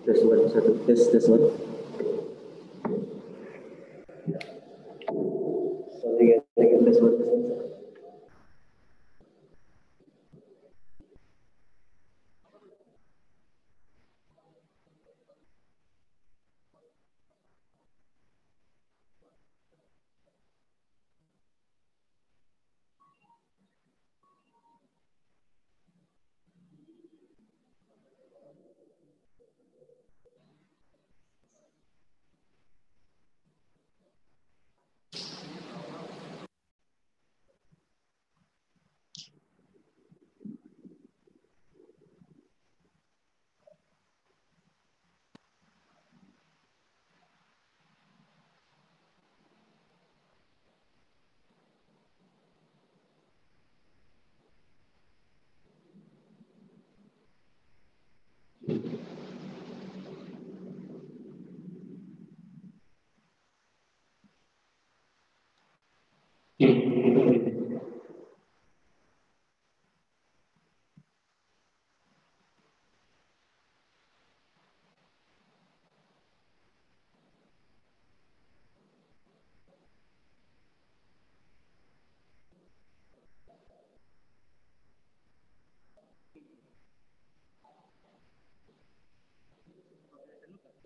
Tes one, satu, tes one. Sorry, tes one.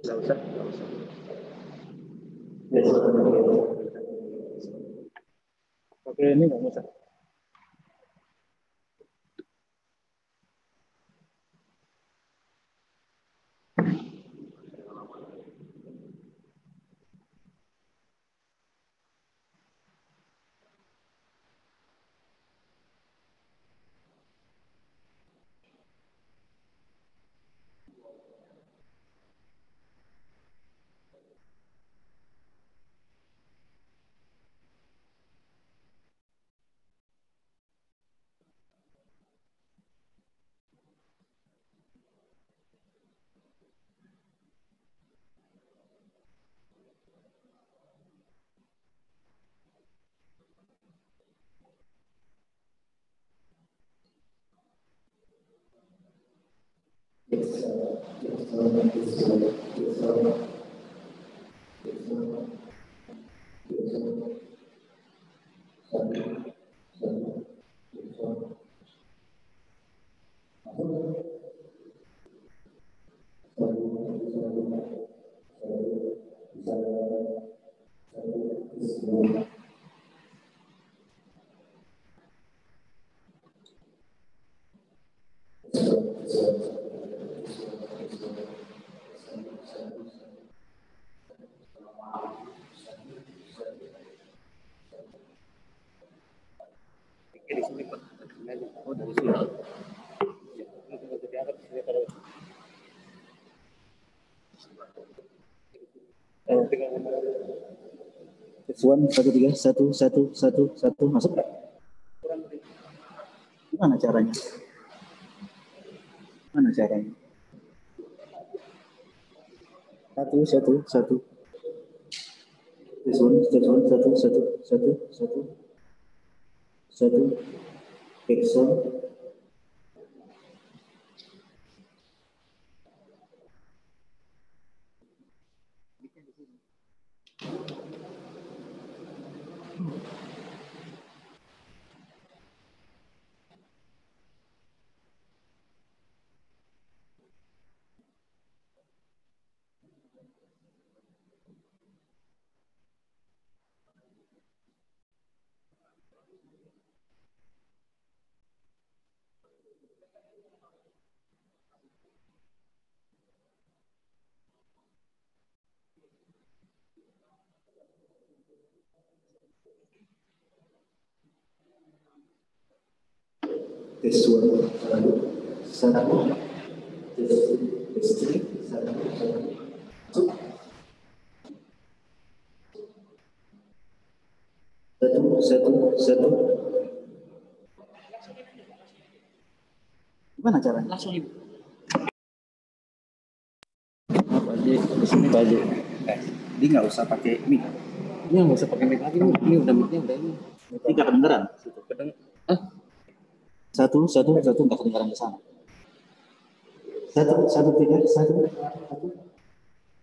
Nggak usah. Oke, ini nggak usah. Di sini Pak. Oh, dari sini. One, satu, tiga, satu, masuk nggak? Gimana caranya? Mana caranya? Satu. Tes one, satu. Pixel. tes one, satu, tes three, satu, masuk, satu, gimana caranya? Langsung ibu. Apa aja di sini baju? Dia nggak usah pakai mic. Ini nggak usah pakai mic lagi, ini udah mic-nya udah ini. Ini nggak kedengeran. Satu, nggak kedengeran di sana. Satu, tiga, satu,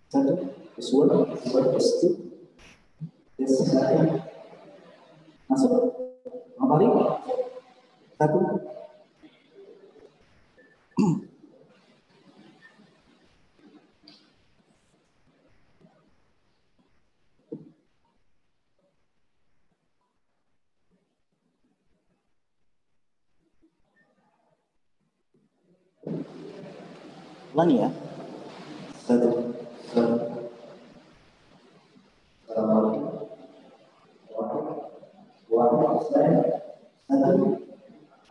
tes one, tes two, tes masuk, kembali, satu, ulangi ya, satu, satu,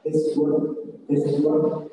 tes dua,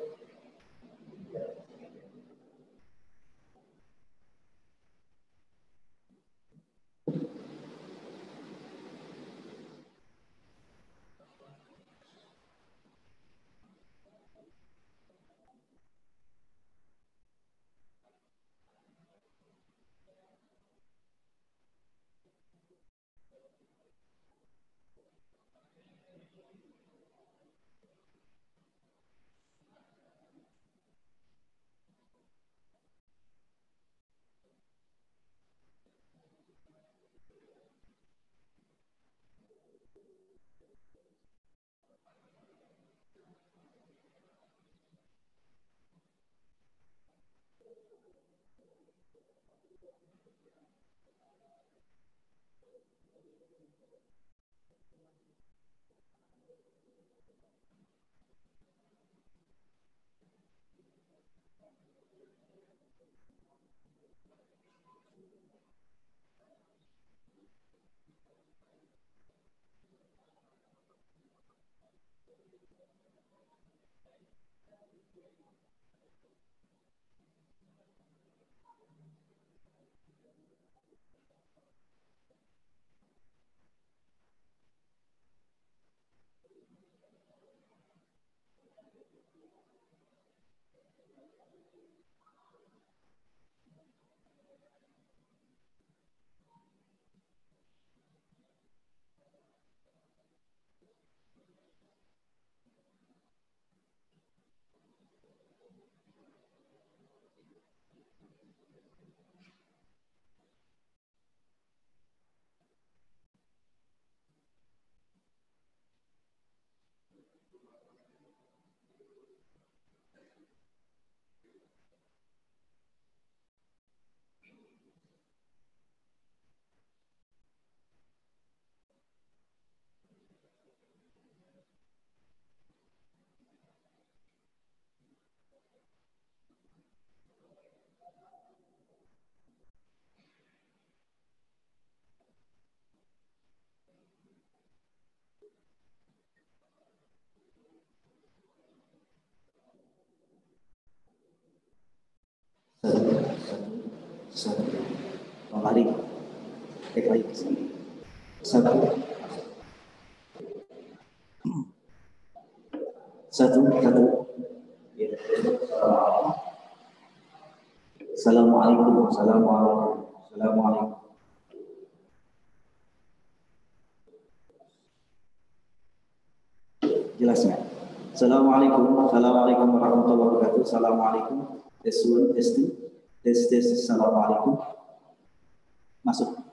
satu, kembali, cek lagi ke sini, satu, ya. Assalamualaikum. Jelasnya. Assalamualaikum warahmatullahi wabarakatuh. Assalamualaikum. Tes 1, tes 2, tes. Assalamualaikum. Masuk.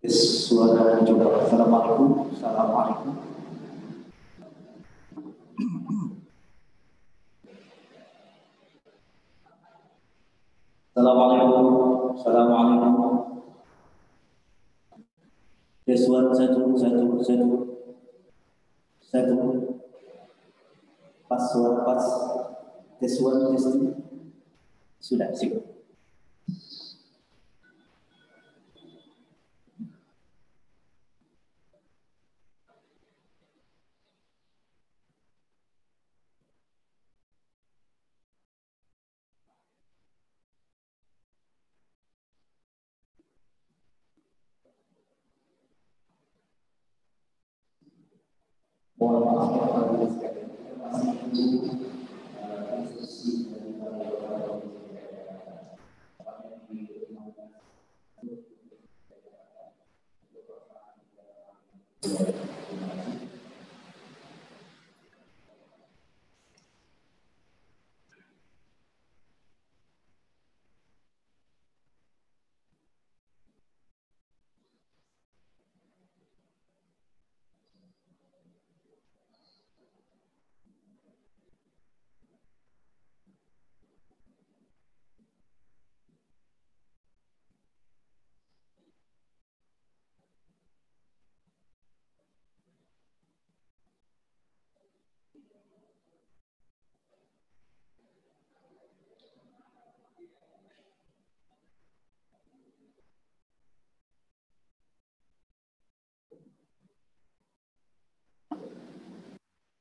Suara juga. Assalamualaikum. Assalamualaikum. Assalamualaikum. Assalamualaikum. Tes one, satu. Pas suara pas. Tes one, tes two. Sudah sip. Mohon maaf apabila sekali masih menunggu instruksi dari para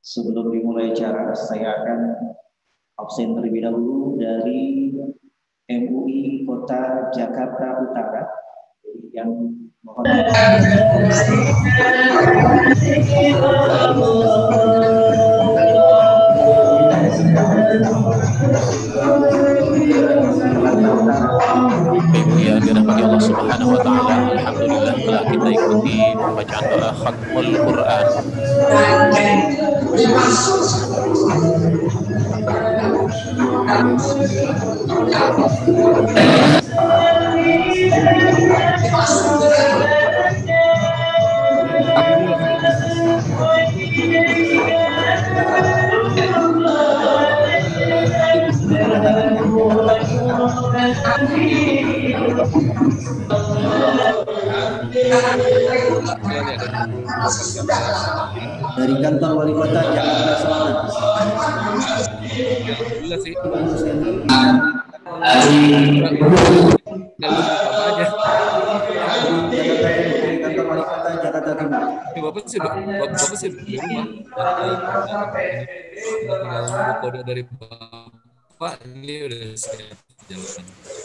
Sebelum dimulai acara, saya akan absen terlebih dahulu dari MUI Kota Jakarta Utara yang mohon Ibu yang dirahmati Allah Subhanahu wa taala, alhamdulillah telah kita ikuti bacaan doa khatmul Quran. dari kantor wali kota Jakarta Selatan. Alhamdulillah sih. Dari kantor wali kota Jakarta Timur. Bapak sih di rumah. Tinggal kode dari Bapak ini udah siap jalan.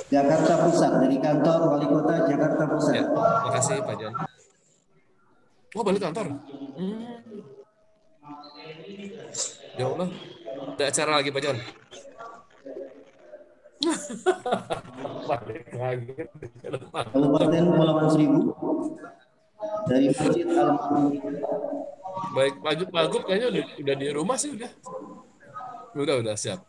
Jakarta Pusat, dari kantor wali kota Jakarta Pusat. Ya, terima kasih Pak Jon. Oh, balik kantor. Ya Allah, ada acara lagi Pak Jon. Balik lagi. Kabupaten Kepulauan Seribu. dari Masjid Al-Ma'mun. Baik, Pak Gup kayaknya udah di rumah sih udah. Udah siap.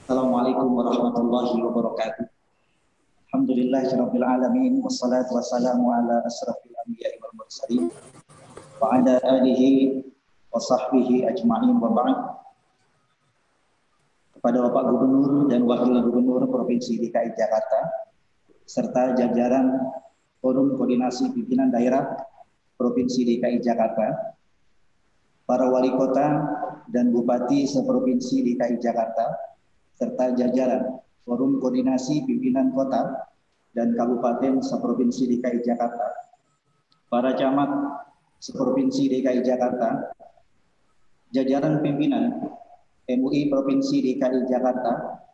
Assalamualaikum warahmatullahi wabarakatuh. Alhamdulillahirabbil alamin wassalatu wassalamu ala asrafil anbiya'i wal mursalin wa ala alihi wa sahbihi ajma'in wa ba'd. Kepada Bapak Gubernur dan Wakil Gubernur Provinsi DKI Jakarta serta jajaran Forum Koordinasi Pimpinan Daerah Provinsi DKI Jakarta, para wali kota dan bupati seprovinsi DKI Jakarta, serta jajaran Forum Koordinasi Pimpinan Kota dan Kabupaten seprovinsi DKI Jakarta, para camat seprovinsi DKI Jakarta, jajaran pimpinan MUI Provinsi DKI Jakarta,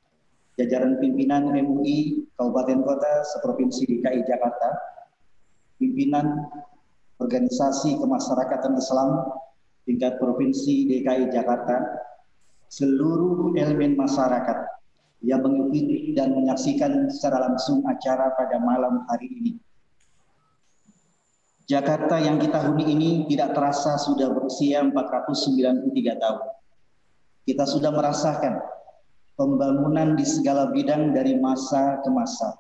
jajaran pimpinan MUI Kabupaten Kota seprovinsi DKI Jakarta, pimpinan organisasi kemasyarakatan Islam tingkat Provinsi DKI Jakarta, seluruh elemen masyarakat yang mengikuti dan menyaksikan secara langsung acara pada malam hari ini. Jakarta yang kita huni ini tidak terasa sudah berusia 493 tahun. Kita sudah merasakan pembangunan di segala bidang dari masa ke masa,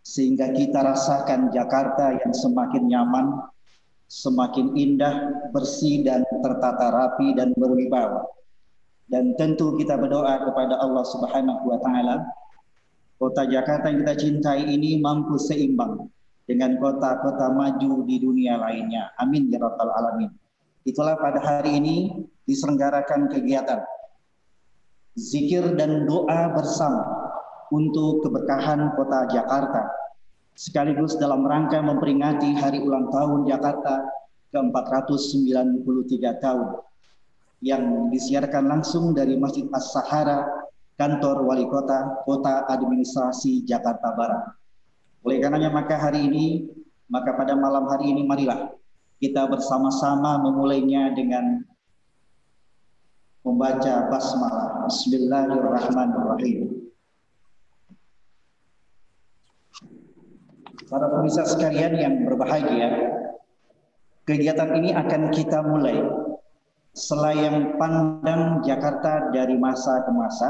sehingga kita rasakan Jakarta yang semakin nyaman, semakin indah, bersih dan tertata rapi dan berwibawa. Dan tentu kita berdoa kepada Allah Subhanahu wa taala, kota Jakarta yang kita cintai ini mampu seimbang dengan kota-kota maju di dunia lainnya. Amin ya rabbal alamin. Itulah pada hari ini diselenggarakan kegiatan zikir dan doa bersama untuk keberkahan kota Jakarta, sekaligus dalam rangka memperingati hari ulang tahun Jakarta ke-493 tahun, yang disiarkan langsung dari Masjid As-Sahara kantor wali kota, kota administrasi Jakarta Barat. Oleh karenanya maka pada malam hari ini marilah kita bersama-sama memulainya dengan membaca basmalah. Bismillahirrahmanirrahim. Para pemirsa sekalian yang berbahagia, kegiatan ini akan kita mulai selayang pandang Jakarta dari masa ke masa,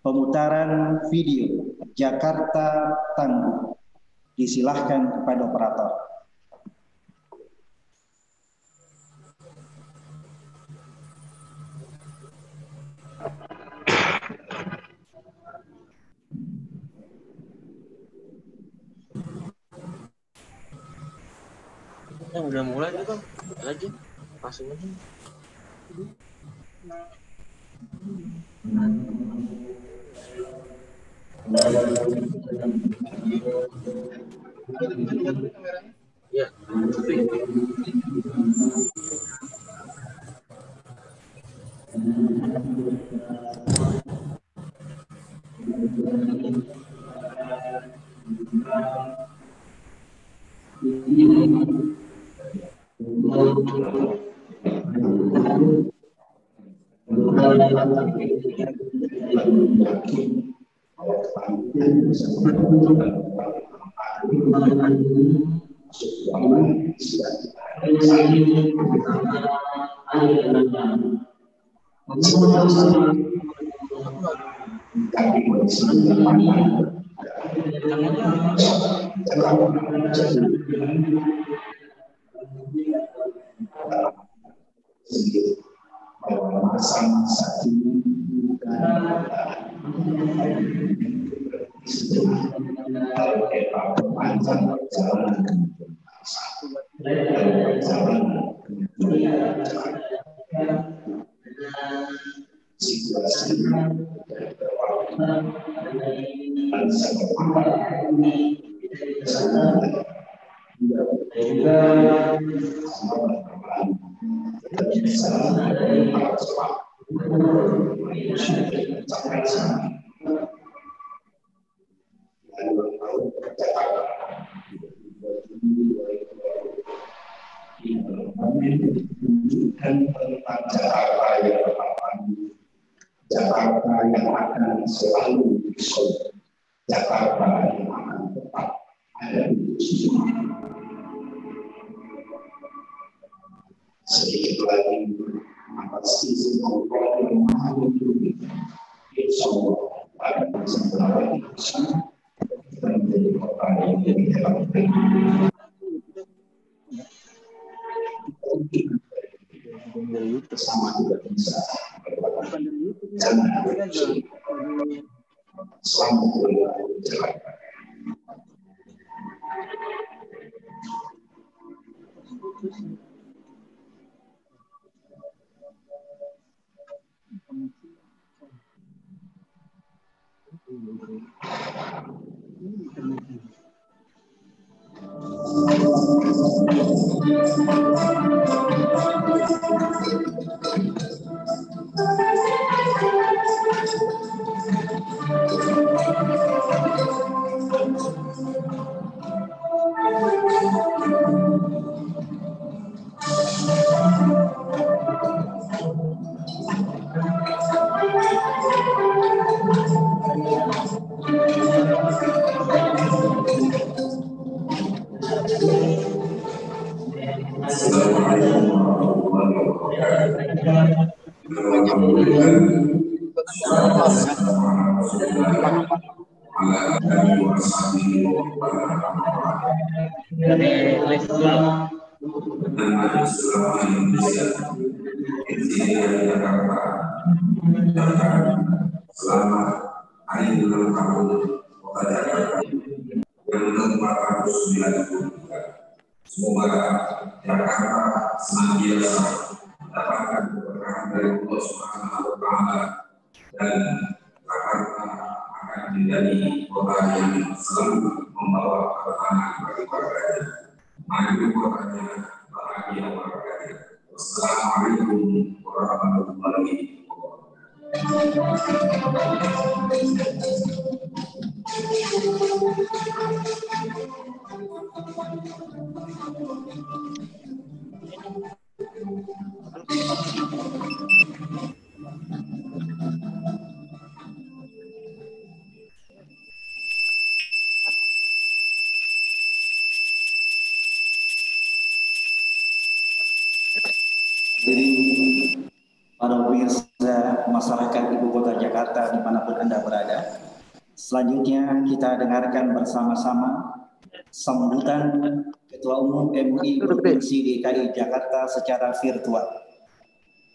pemutaran video Jakarta Tangguh. Disilahkan kepada operator. Udah mulai tuh Bang, aja langsung aja. Ya, Jakarta yang akan selalu disorot, Jakarta yang akan tetap ada di sini. Sedikit lagi, pasti semua orang yang mau hidup, insya Allah pada masa depan kita menjadi kota yang lebih hebat. Bersama juga bisa selamat berjalan. Selamat hari ulang tahun Kota Jakarta yang ke-493. Semoga Jakarta senantiasa mendapatkan keberkahan dari Allah Subhanahu wa Ta'ala dan Jakarta akan menjadi kota yang selalu membawa ketenangan bagi warganya. Maju kotanya, bahagia warganya. Wassalamualaikum warahmatullahi wabarakatuh. Hadirin para pemirsa masyarakat Ibu Kota Jakarta dimanapun Anda berada. Selanjutnya kita dengarkan bersama-sama sambutan Ketua Umum MUI Provinsi DKI Jakarta secara virtual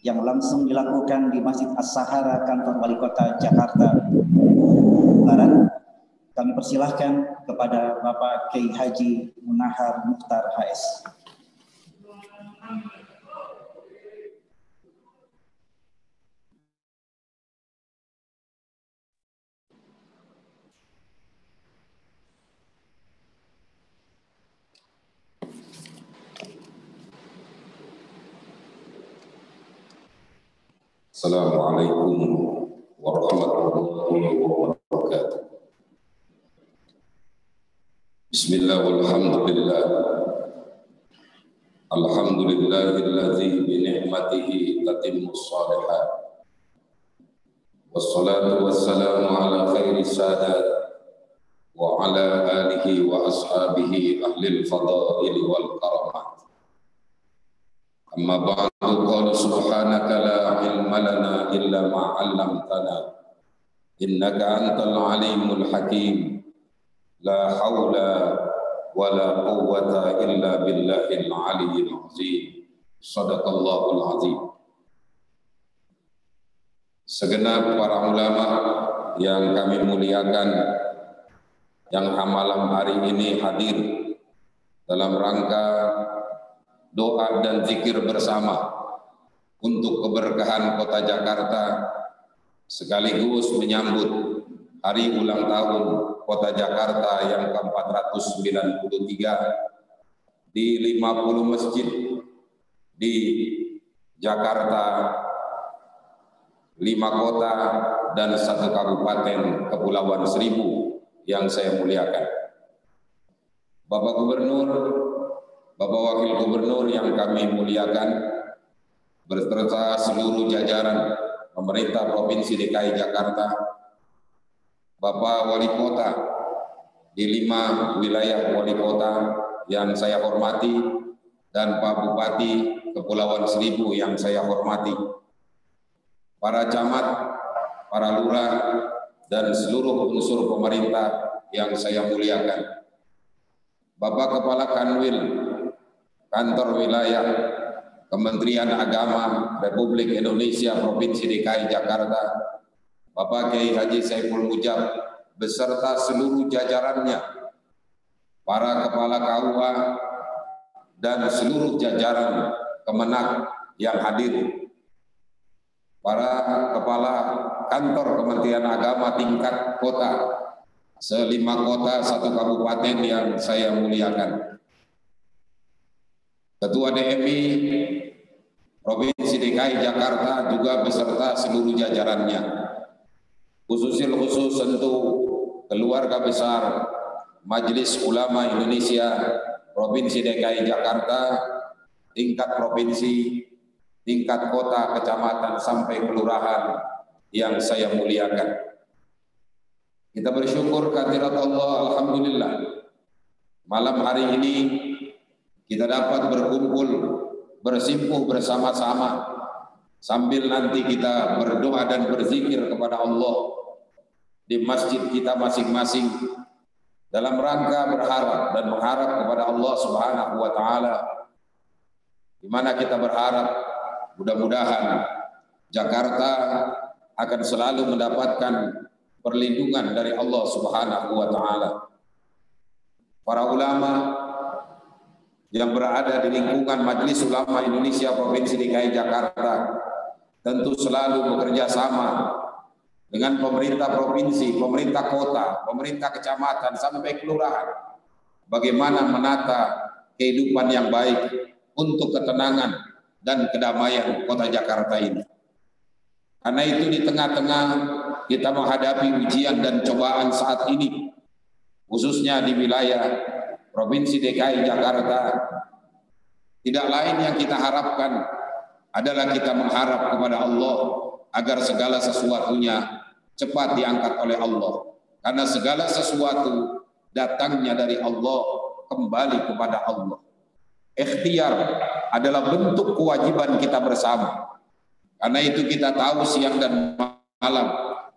yang langsung dilakukan di Masjid As-Sahara Kantor Wali Kota Jakarta Barat. Kami persilahkan kepada Bapak Kiai Haji Munahar Mukhtar HS. Assalamualaikum warahmatullahi wabarakatuh. Bismillah walhamdulillah. Alhamdulillahilladzi bi ni'matihi tatimmus shalihat. Wassalatu wassalamu ala khairi sadat wa ala alihi wa ashabihi ahlil fadail wal karamat. Amma ba'du, qala subhanaka la ilma lana illa ma 'allamtana innaka antal alimul hakim. La haula wa la quwwata illa billahil aliyyil azim. Shadaqallahul azim. Segenap para ulama yang kami muliakan, yang malam hari ini hadir dalam rangka doa dan zikir bersama untuk keberkahan Kota Jakarta sekaligus menyambut hari ulang tahun Kota Jakarta yang ke-493 di 50 masjid di Jakarta, 5 kota dan 1 kabupaten Kepulauan Seribu yang saya muliakan. Bapak Gubernur, Bapak Wakil Gubernur yang kami muliakan, beserta seluruh jajaran pemerintah Provinsi DKI Jakarta, Bapak Wali Kota di 5 wilayah wali kota yang saya hormati, dan Pak Bupati Kepulauan Seribu yang saya hormati, para camat, para lurah, dan seluruh unsur pemerintah yang saya muliakan, Bapak Kepala Kanwil Kantor Wilayah Kementerian Agama Republik Indonesia Provinsi DKI Jakarta, Bapak Kiai Haji Saiful Mujab beserta seluruh jajarannya, para kepala KUA dan seluruh jajaran Kemenak yang hadir, para kepala kantor Kementerian Agama tingkat kota, 5 kota 1 kabupaten yang saya muliakan, Ketua DMI Provinsi DKI Jakarta juga beserta seluruh jajarannya, khusus tentu keluarga besar Majelis Ulama Indonesia Provinsi DKI Jakarta, tingkat provinsi, tingkat kota, kecamatan, sampai kelurahan yang saya muliakan. Kita bersyukur kehadirat Allah, alhamdulillah, malam hari ini kita dapat berkumpul, bersimpuh bersama-sama sambil nanti kita berdoa dan berzikir kepada Allah di masjid kita masing-masing dalam rangka berharap dan mengharap kepada Allah Subhanahu wa taala, di mana kita berharap mudah-mudahan Jakarta akan selalu mendapatkan perlindungan dari Allah Subhanahu wa taala. Para ulama yang berada di lingkungan Majelis Ulama Indonesia Provinsi DKI Jakarta tentu selalu bekerja sama dengan pemerintah provinsi, pemerintah kota, pemerintah kecamatan, sampai kelurahan, bagaimana menata kehidupan yang baik untuk ketenangan dan kedamaian Kota Jakarta ini. Karena itu di tengah-tengah kita menghadapi ujian dan cobaan saat ini, khususnya di wilayah Provinsi DKI Jakarta, tidak lain yang kita harapkan adalah kita mengharap kepada Allah agar segala sesuatunya cepat diangkat oleh Allah. Karena segala sesuatu datangnya dari Allah, kembali kepada Allah. Ikhtiar adalah bentuk kewajiban kita bersama. Karena itu kita tahu siang dan malam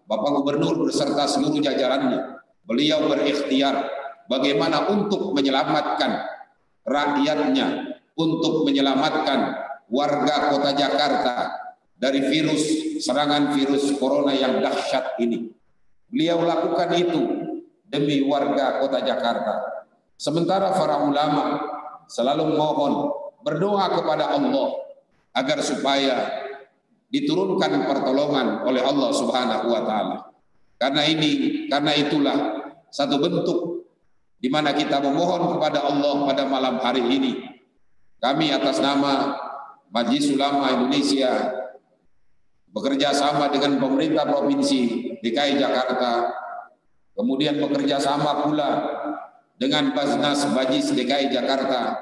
Bapak Gubernur beserta seluruh jajarannya, beliau berikhtiar bagaimana untuk menyelamatkan rakyatnya, untuk menyelamatkan warga kota Jakarta dari serangan virus corona yang dahsyat ini. Beliau lakukan itu demi warga kota Jakarta. Sementara para ulama selalu mohon, berdoa kepada Allah agar supaya diturunkan pertolongan oleh Allah Subhanahu wa taala. Karena itulah satu bentuk di mana kita memohon kepada Allah pada malam hari ini. Kami atas nama Majelis Ulama Indonesia bekerja sama dengan pemerintah Provinsi DKI Jakarta, kemudian bekerja sama pula dengan Basnas Bajis DKI Jakarta,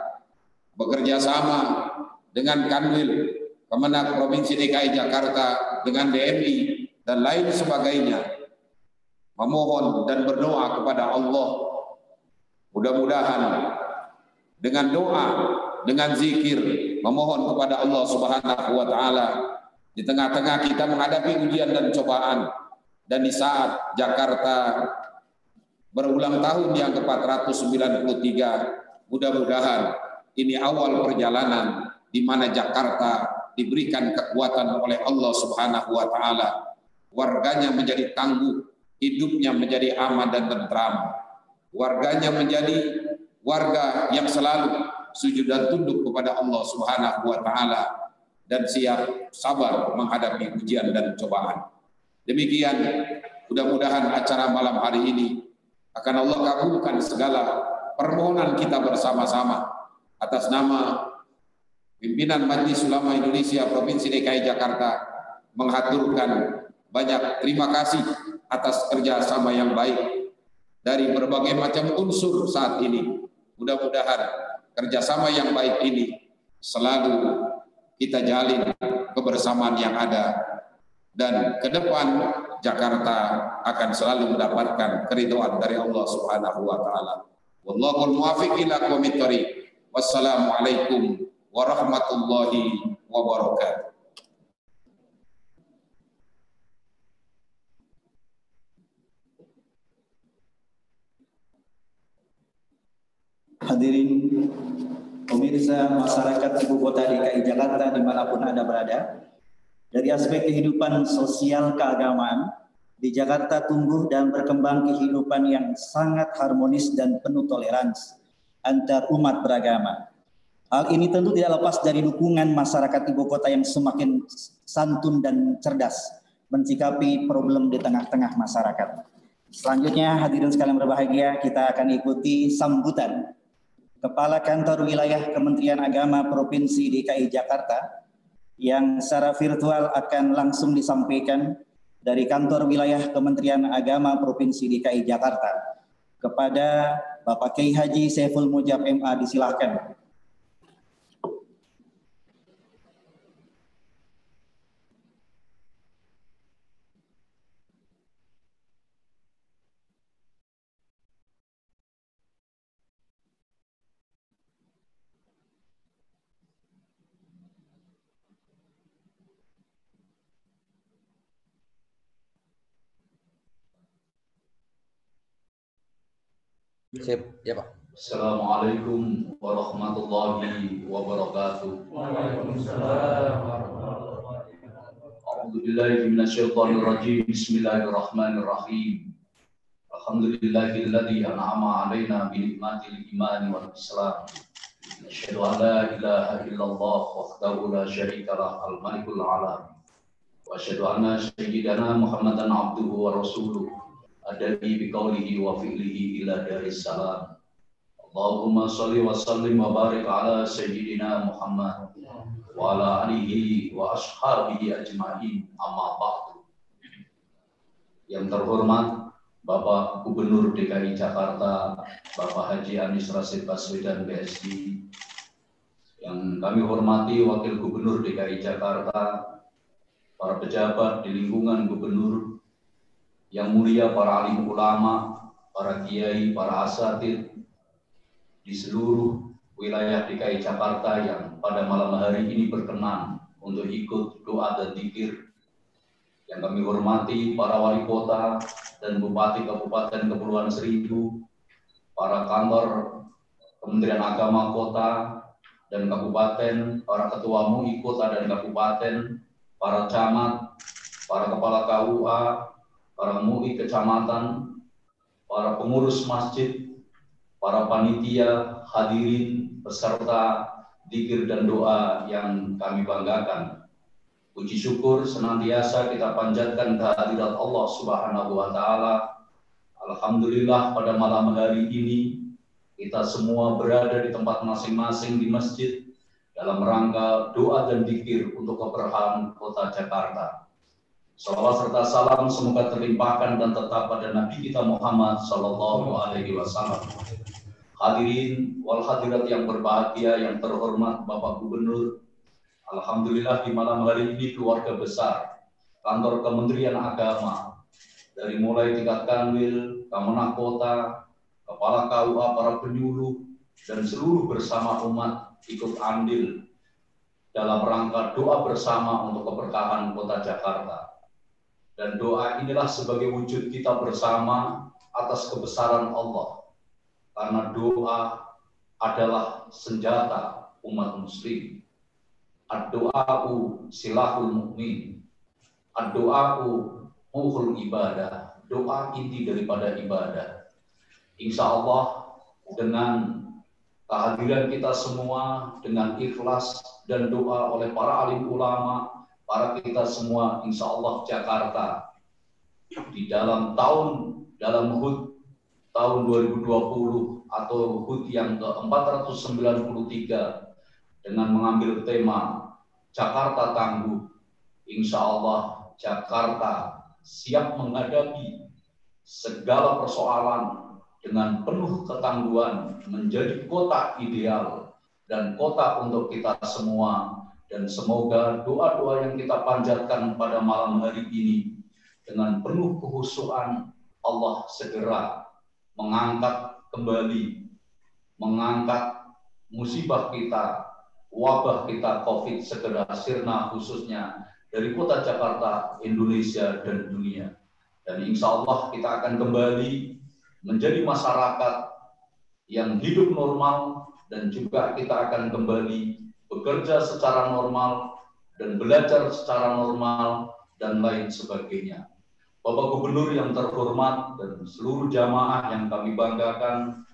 bekerja sama dengan Kanwil Kemenak Provinsi DKI Jakarta, dengan DMI dan lain sebagainya, memohon dan berdoa kepada Allah. Mudah-mudahan dengan doa, dengan zikir, memohon kepada Allah Subhanahu wa taala di tengah-tengah kita menghadapi ujian dan cobaan, dan di saat Jakarta berulang tahun yang ke-493, mudah-mudahan ini awal perjalanan di mana Jakarta diberikan kekuatan oleh Allah Subhanahu wa taala. Warganya menjadi tangguh, hidupnya menjadi aman dan tentram. Warganya menjadi warga yang selalu sujud dan tunduk kepada Allah Subhanahu wa taala dan siap sabar menghadapi ujian dan cobaan. Demikian, mudah-mudahan acara malam hari ini akan Allah kabulkan segala permohonan kita bersama-sama. Atas nama pimpinan Majelis Ulama Indonesia Provinsi DKI Jakarta mengaturkan banyak terima kasih atas kerjasama yang baik dari berbagai macam unsur saat ini. Mudah-mudahan kerjasama yang baik ini selalu kita jalin kebersamaan yang ada, dan ke depan Jakarta akan selalu mendapatkan keridhaan dari Allah Subhanahu wa taala. Wallahul muwaffiq ila aqwamit thoriq. Wassalamualaikum warahmatullahi wabarakatuh. Hadirin pemirsa masyarakat ibu kota DKI Jakarta dimanapun Anda berada, dari aspek kehidupan sosial keagamaan, di Jakarta tumbuh dan berkembang kehidupan yang sangat harmonis dan penuh toleransi antar umat beragama. Hal ini tentu tidak lepas dari dukungan masyarakat ibu kota yang semakin santun dan cerdas mensikapi problem di tengah-tengah masyarakat. Selanjutnya, hadirin sekalian berbahagia, kita akan ikuti sambutan Kepala Kantor Wilayah Kementerian Agama Provinsi DKI Jakarta yang secara virtual akan langsung disampaikan dari Kantor Wilayah Kementerian Agama Provinsi DKI Jakarta kepada Bapak Kiai Haji Saiful Mujab MA, disilahkan. Sip, ya Pak. Assalamualaikum warahmatullahi wabarakatuh. Waalaikumsalam warahmatullahi wabarakatuh. A'udzubillahi minasyaitonir rajim. Bismillahirrahmanirrahim. Alhamdulillahilladzi an'ama 'alaina bi ni'matil iman wal islam. Asyhadu an la ilaha illallah wahdahu la syarika lah al-malikul alam. Wa asyhadu anna sayyidana Muhammadan abduhu wa rasuluh. Adabi biqaulihi wa fi'lihi ila daris salam. Allahumma shalli wa sallim wa barik ala sayyidina Muhammad wa ala alihi wa ashabihi ajma'in, amma ba'd. yang terhormat Bapak Gubernur DKI Jakarta, Bapak Haji Anies Rashid Baswedan PSI, yang kami hormati Wakil Gubernur DKI Jakarta, para pejabat di lingkungan Gubernur, yang mulia para alim ulama, para kiai, para asatidz di seluruh wilayah DKI Jakarta yang pada malam hari ini berkenan untuk ikut doa dan zikir. Yang kami hormati para wali kota dan bupati Kabupaten Kepulauan Seribu, para kantor Kementerian Agama Kota dan Kabupaten, para ketua MUI Kota dan Kabupaten, para camat, para kepala KUA, para MUI Kecamatan, para pengurus masjid, para panitia, hadirin, peserta zikir dan doa yang kami banggakan. Puji syukur senantiasa kita panjatkan kehadirat Allah Subhanahu wa Ta'ala. Alhamdulillah pada malam hari ini kita semua berada di tempat masing-masing di masjid dalam rangka doa dan zikir untuk keberkahan Kota Jakarta. Salawat serta salam semoga terlimpahkan dan tetap pada Nabi kita Muhammad Sallallahu Alaihi Wasallam. Hadirin wal hadirat yang berbahagia, yang terhormat Bapak Gubernur, alhamdulillah di malam hari ini keluarga besar kantor Kementerian Agama, dari mulai tingkat Kanwil, Kamenak Kota, Kepala KUA, para penyuluh, dan seluruh bersama umat ikut andil dalam rangka doa bersama untuk keberkahan Kota Jakarta. Dan doa inilah sebagai wujud kita bersama atas kebesaran Allah. Karena doa adalah senjata umat muslim. Ad-doa'u silahul mu'min. Ad-doa'u mukhul ibadah. Doa inti daripada ibadah. Insya Allah dengan kehadiran kita semua, dengan ikhlas dan doa oleh para alim ulama, para kita semua, insya Allah Jakarta di dalam HUT tahun 2020 atau HUT yang ke-493 dengan mengambil tema Jakarta Tangguh, insya Allah Jakarta siap menghadapi segala persoalan dengan penuh ketangguhan, menjadi kota ideal dan kota untuk kita semua. Dan semoga doa-doa yang kita panjatkan pada malam hari ini dengan penuh kekhusyuan Allah segera mengangkat kembali, mengangkat musibah kita, wabah kita COVID segera sirna khususnya dari Kota Jakarta, Indonesia, dan dunia. Dan insya Allah kita akan kembali menjadi masyarakat yang hidup normal, dan juga kita akan kembali bekerja secara normal dan belajar secara normal dan lain sebagainya. Bapak Gubernur yang terhormat dan seluruh jamaah yang kami banggakan,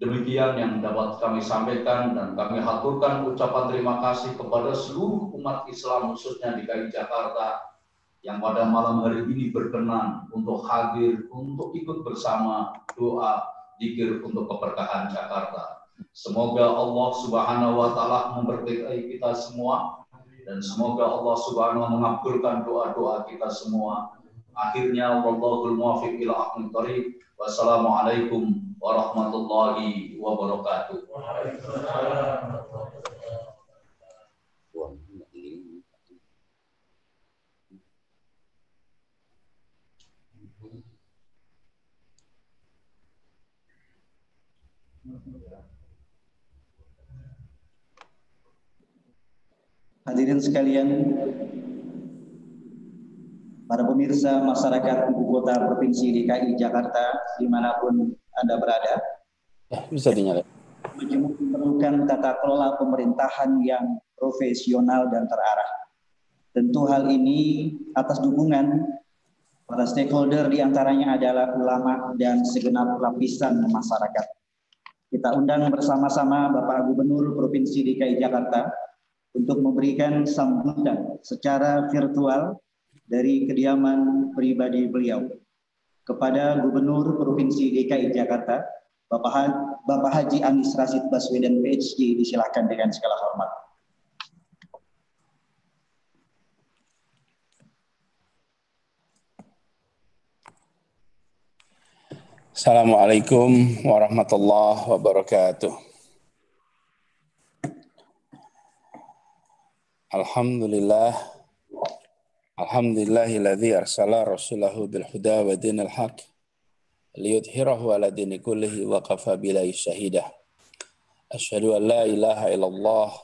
demikian yang dapat kami sampaikan, dan kami haturkan ucapan terima kasih kepada seluruh umat Islam khususnya di DKI Jakarta yang pada malam hari ini berkenan untuk hadir, untuk ikut bersama doa zikir untuk keberkahan Jakarta. Semoga Allah Subhanahu wa Ta'ala memberkahi kita semua, dan semoga Allah Subhanahu wa Ta'ala mengabulkan doa-doa kita semua. Akhirnya wallahul muwaffiq ila aqwamit thoriq. Wassalamualaikum warahmatullahi wabarakatuh. Hadirin sekalian, para pemirsa masyarakat Ibu Kota Provinsi DKI Jakarta dimanapun Anda berada, Bisa dinyalakan. memerlukan tata kelola pemerintahan yang profesional dan terarah. Tentu hal ini atas dukungan para stakeholder, diantaranya adalah ulama dan segenap lapisan masyarakat. Kita undang bersama-sama Bapak Gubernur Provinsi DKI Jakarta untuk memberikan sambutan secara virtual dari kediaman pribadi beliau kepada Gubernur Provinsi DKI Jakarta, Bapak Haji Anies Rashid Baswedan PhD. Disilakan dengan segala hormat. Assalamualaikum warahmatullahi wabarakatuh. Alhamdulillahilladzi arsala rasulahu bil huda wa dinil haq liyudhhirahu ala dini kullihi wa kafa billahi syahida. Asyhadu an la ilaha illallah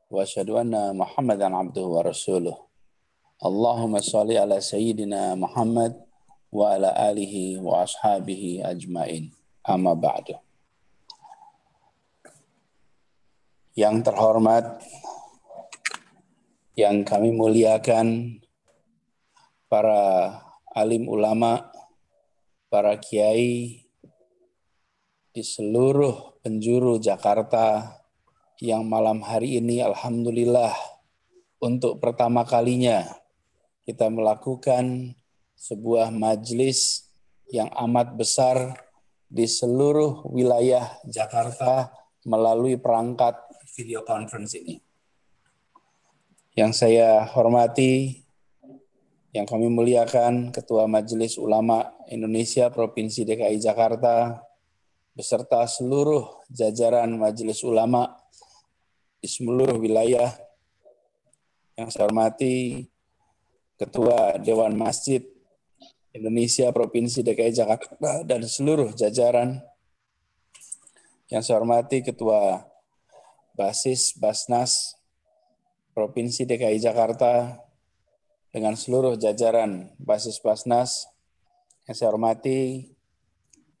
wa asyhadu anna Muhammadan abduhu wa rasuluh. Allahumma shalli ala sayyidina Muhammad wa ala alihi wa ashabihi ajmain. Amma ba'du. Yang terhormat, yang kami muliakan, para alim ulama, para kiai di seluruh penjuru Jakarta yang malam hari ini alhamdulillah untuk pertama kalinya kita melakukan sebuah majelis yang amat besar di seluruh wilayah Jakarta melalui perangkat video conference ini. Yang saya hormati, yang kami muliakan Ketua Majelis Ulama Indonesia Provinsi DKI Jakarta beserta seluruh jajaran Majelis Ulama di seluruh wilayah. Yang saya hormati Ketua Dewan Masjid Indonesia Provinsi DKI Jakarta dan seluruh jajaran. Yang saya hormati Ketua Basis Basnas Provinsi DKI Jakarta dengan seluruh jajaran Basis Basnas. Yang saya hormati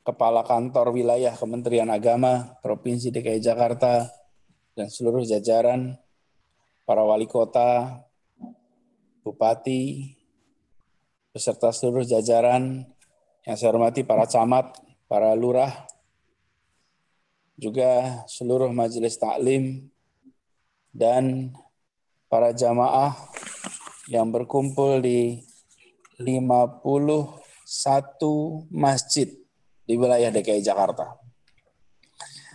Kepala Kantor Wilayah Kementerian Agama Provinsi DKI Jakarta dan seluruh jajaran, para wali kota, bupati, beserta seluruh jajaran. Yang saya hormati para camat, para lurah, juga seluruh majelis taklim dan para jamaah yang berkumpul di 51 masjid di wilayah DKI Jakarta.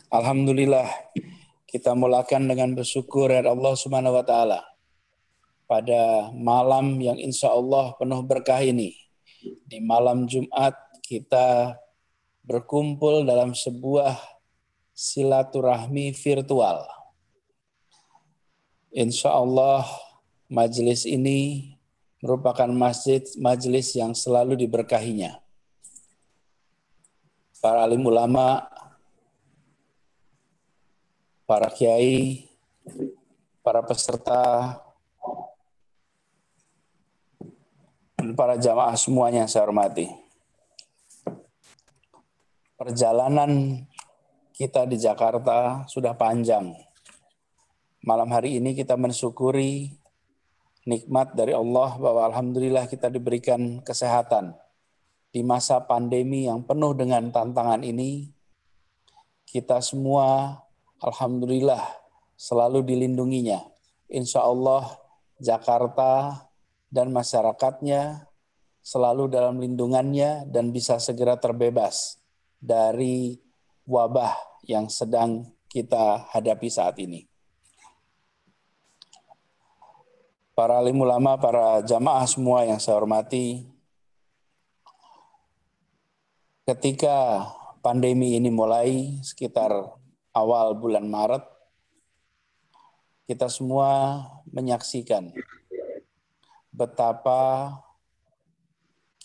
Alhamdulillah, kita mulakan dengan bersyukur kepada Allah Subhanahu wa taala pada malam yang insya Allah penuh berkah ini. Di malam Jumat kita berkumpul dalam sebuah silaturahmi virtual. Insya Allah majelis ini merupakan majelis yang selalu diberkahinya. Para alim ulama, para kiai, para peserta, dan para jamaah semuanya yang saya hormati. Perjalanan kita di Jakarta sudah panjang. Malam hari ini kita mensyukuri nikmat dari Allah bahwa alhamdulillah kita diberikan kesehatan. Di masa pandemi yang penuh dengan tantangan ini, kita semua alhamdulillah selalu dilindunginya. Insya Allah Jakarta dan masyarakatnya selalu dalam lindungannya dan bisa segera terbebas dari wabah yang sedang kita hadapi saat ini. Para alim ulama, para jamaah semua yang saya hormati, ketika pandemi ini mulai sekitar awal bulan Maret, kita semua menyaksikan betapa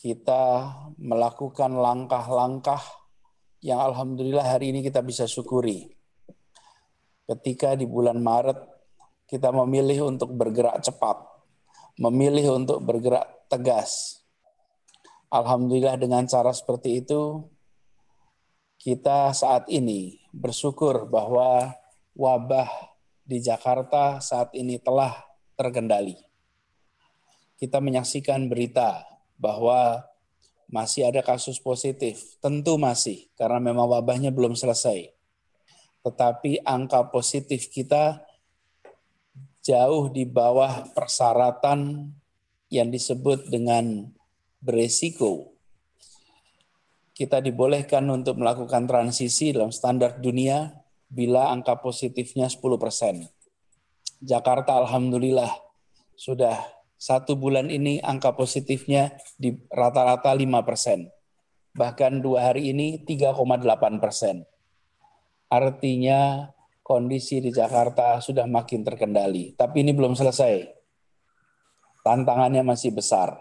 kita melakukan langkah-langkah yang alhamdulillah hari ini kita bisa syukuri. Ketika di bulan Maret kita memilih untuk bergerak cepat, memilih untuk bergerak tegas. Alhamdulillah dengan cara seperti itu, kita saat ini bersyukur bahwa wabah di Jakarta saat ini telah terkendali. Kita menyaksikan berita bahwa masih ada kasus positif. Tentu masih, karena memang wabahnya belum selesai. Tetapi angka positif kita jauh di bawah persyaratan yang disebut dengan beresiko. Kita dibolehkan untuk melakukan transisi dalam standar dunia bila angka positifnya 10%. Jakarta alhamdulillah sudah 1 bulan ini angka positifnya di rata-rata 5%. bahkan 2 hari ini 3,8%. Artinya kondisi di Jakarta sudah makin terkendali. Tapi ini belum selesai. Tantangannya masih besar.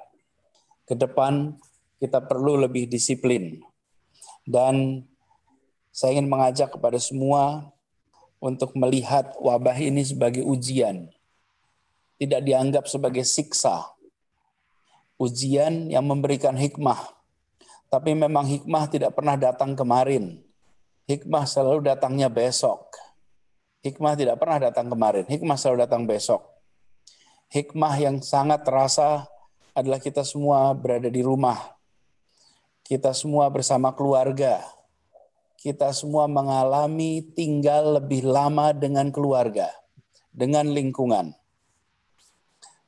Ke depan kita perlu lebih disiplin. Dan saya ingin mengajak kepada semua untuk melihat wabah ini sebagai ujian. Tidak dianggap sebagai siksa. Ujian yang memberikan hikmah. Tapi memang hikmah tidak pernah datang kemarin. Hikmah selalu datangnya besok. Hikmah tidak pernah datang kemarin. Hikmah selalu datang besok. Hikmah yang sangat terasa adalah kita semua berada di rumah. Kita semua bersama keluarga. Kita semua mengalami tinggal lebih lama dengan keluarga, dengan lingkungan.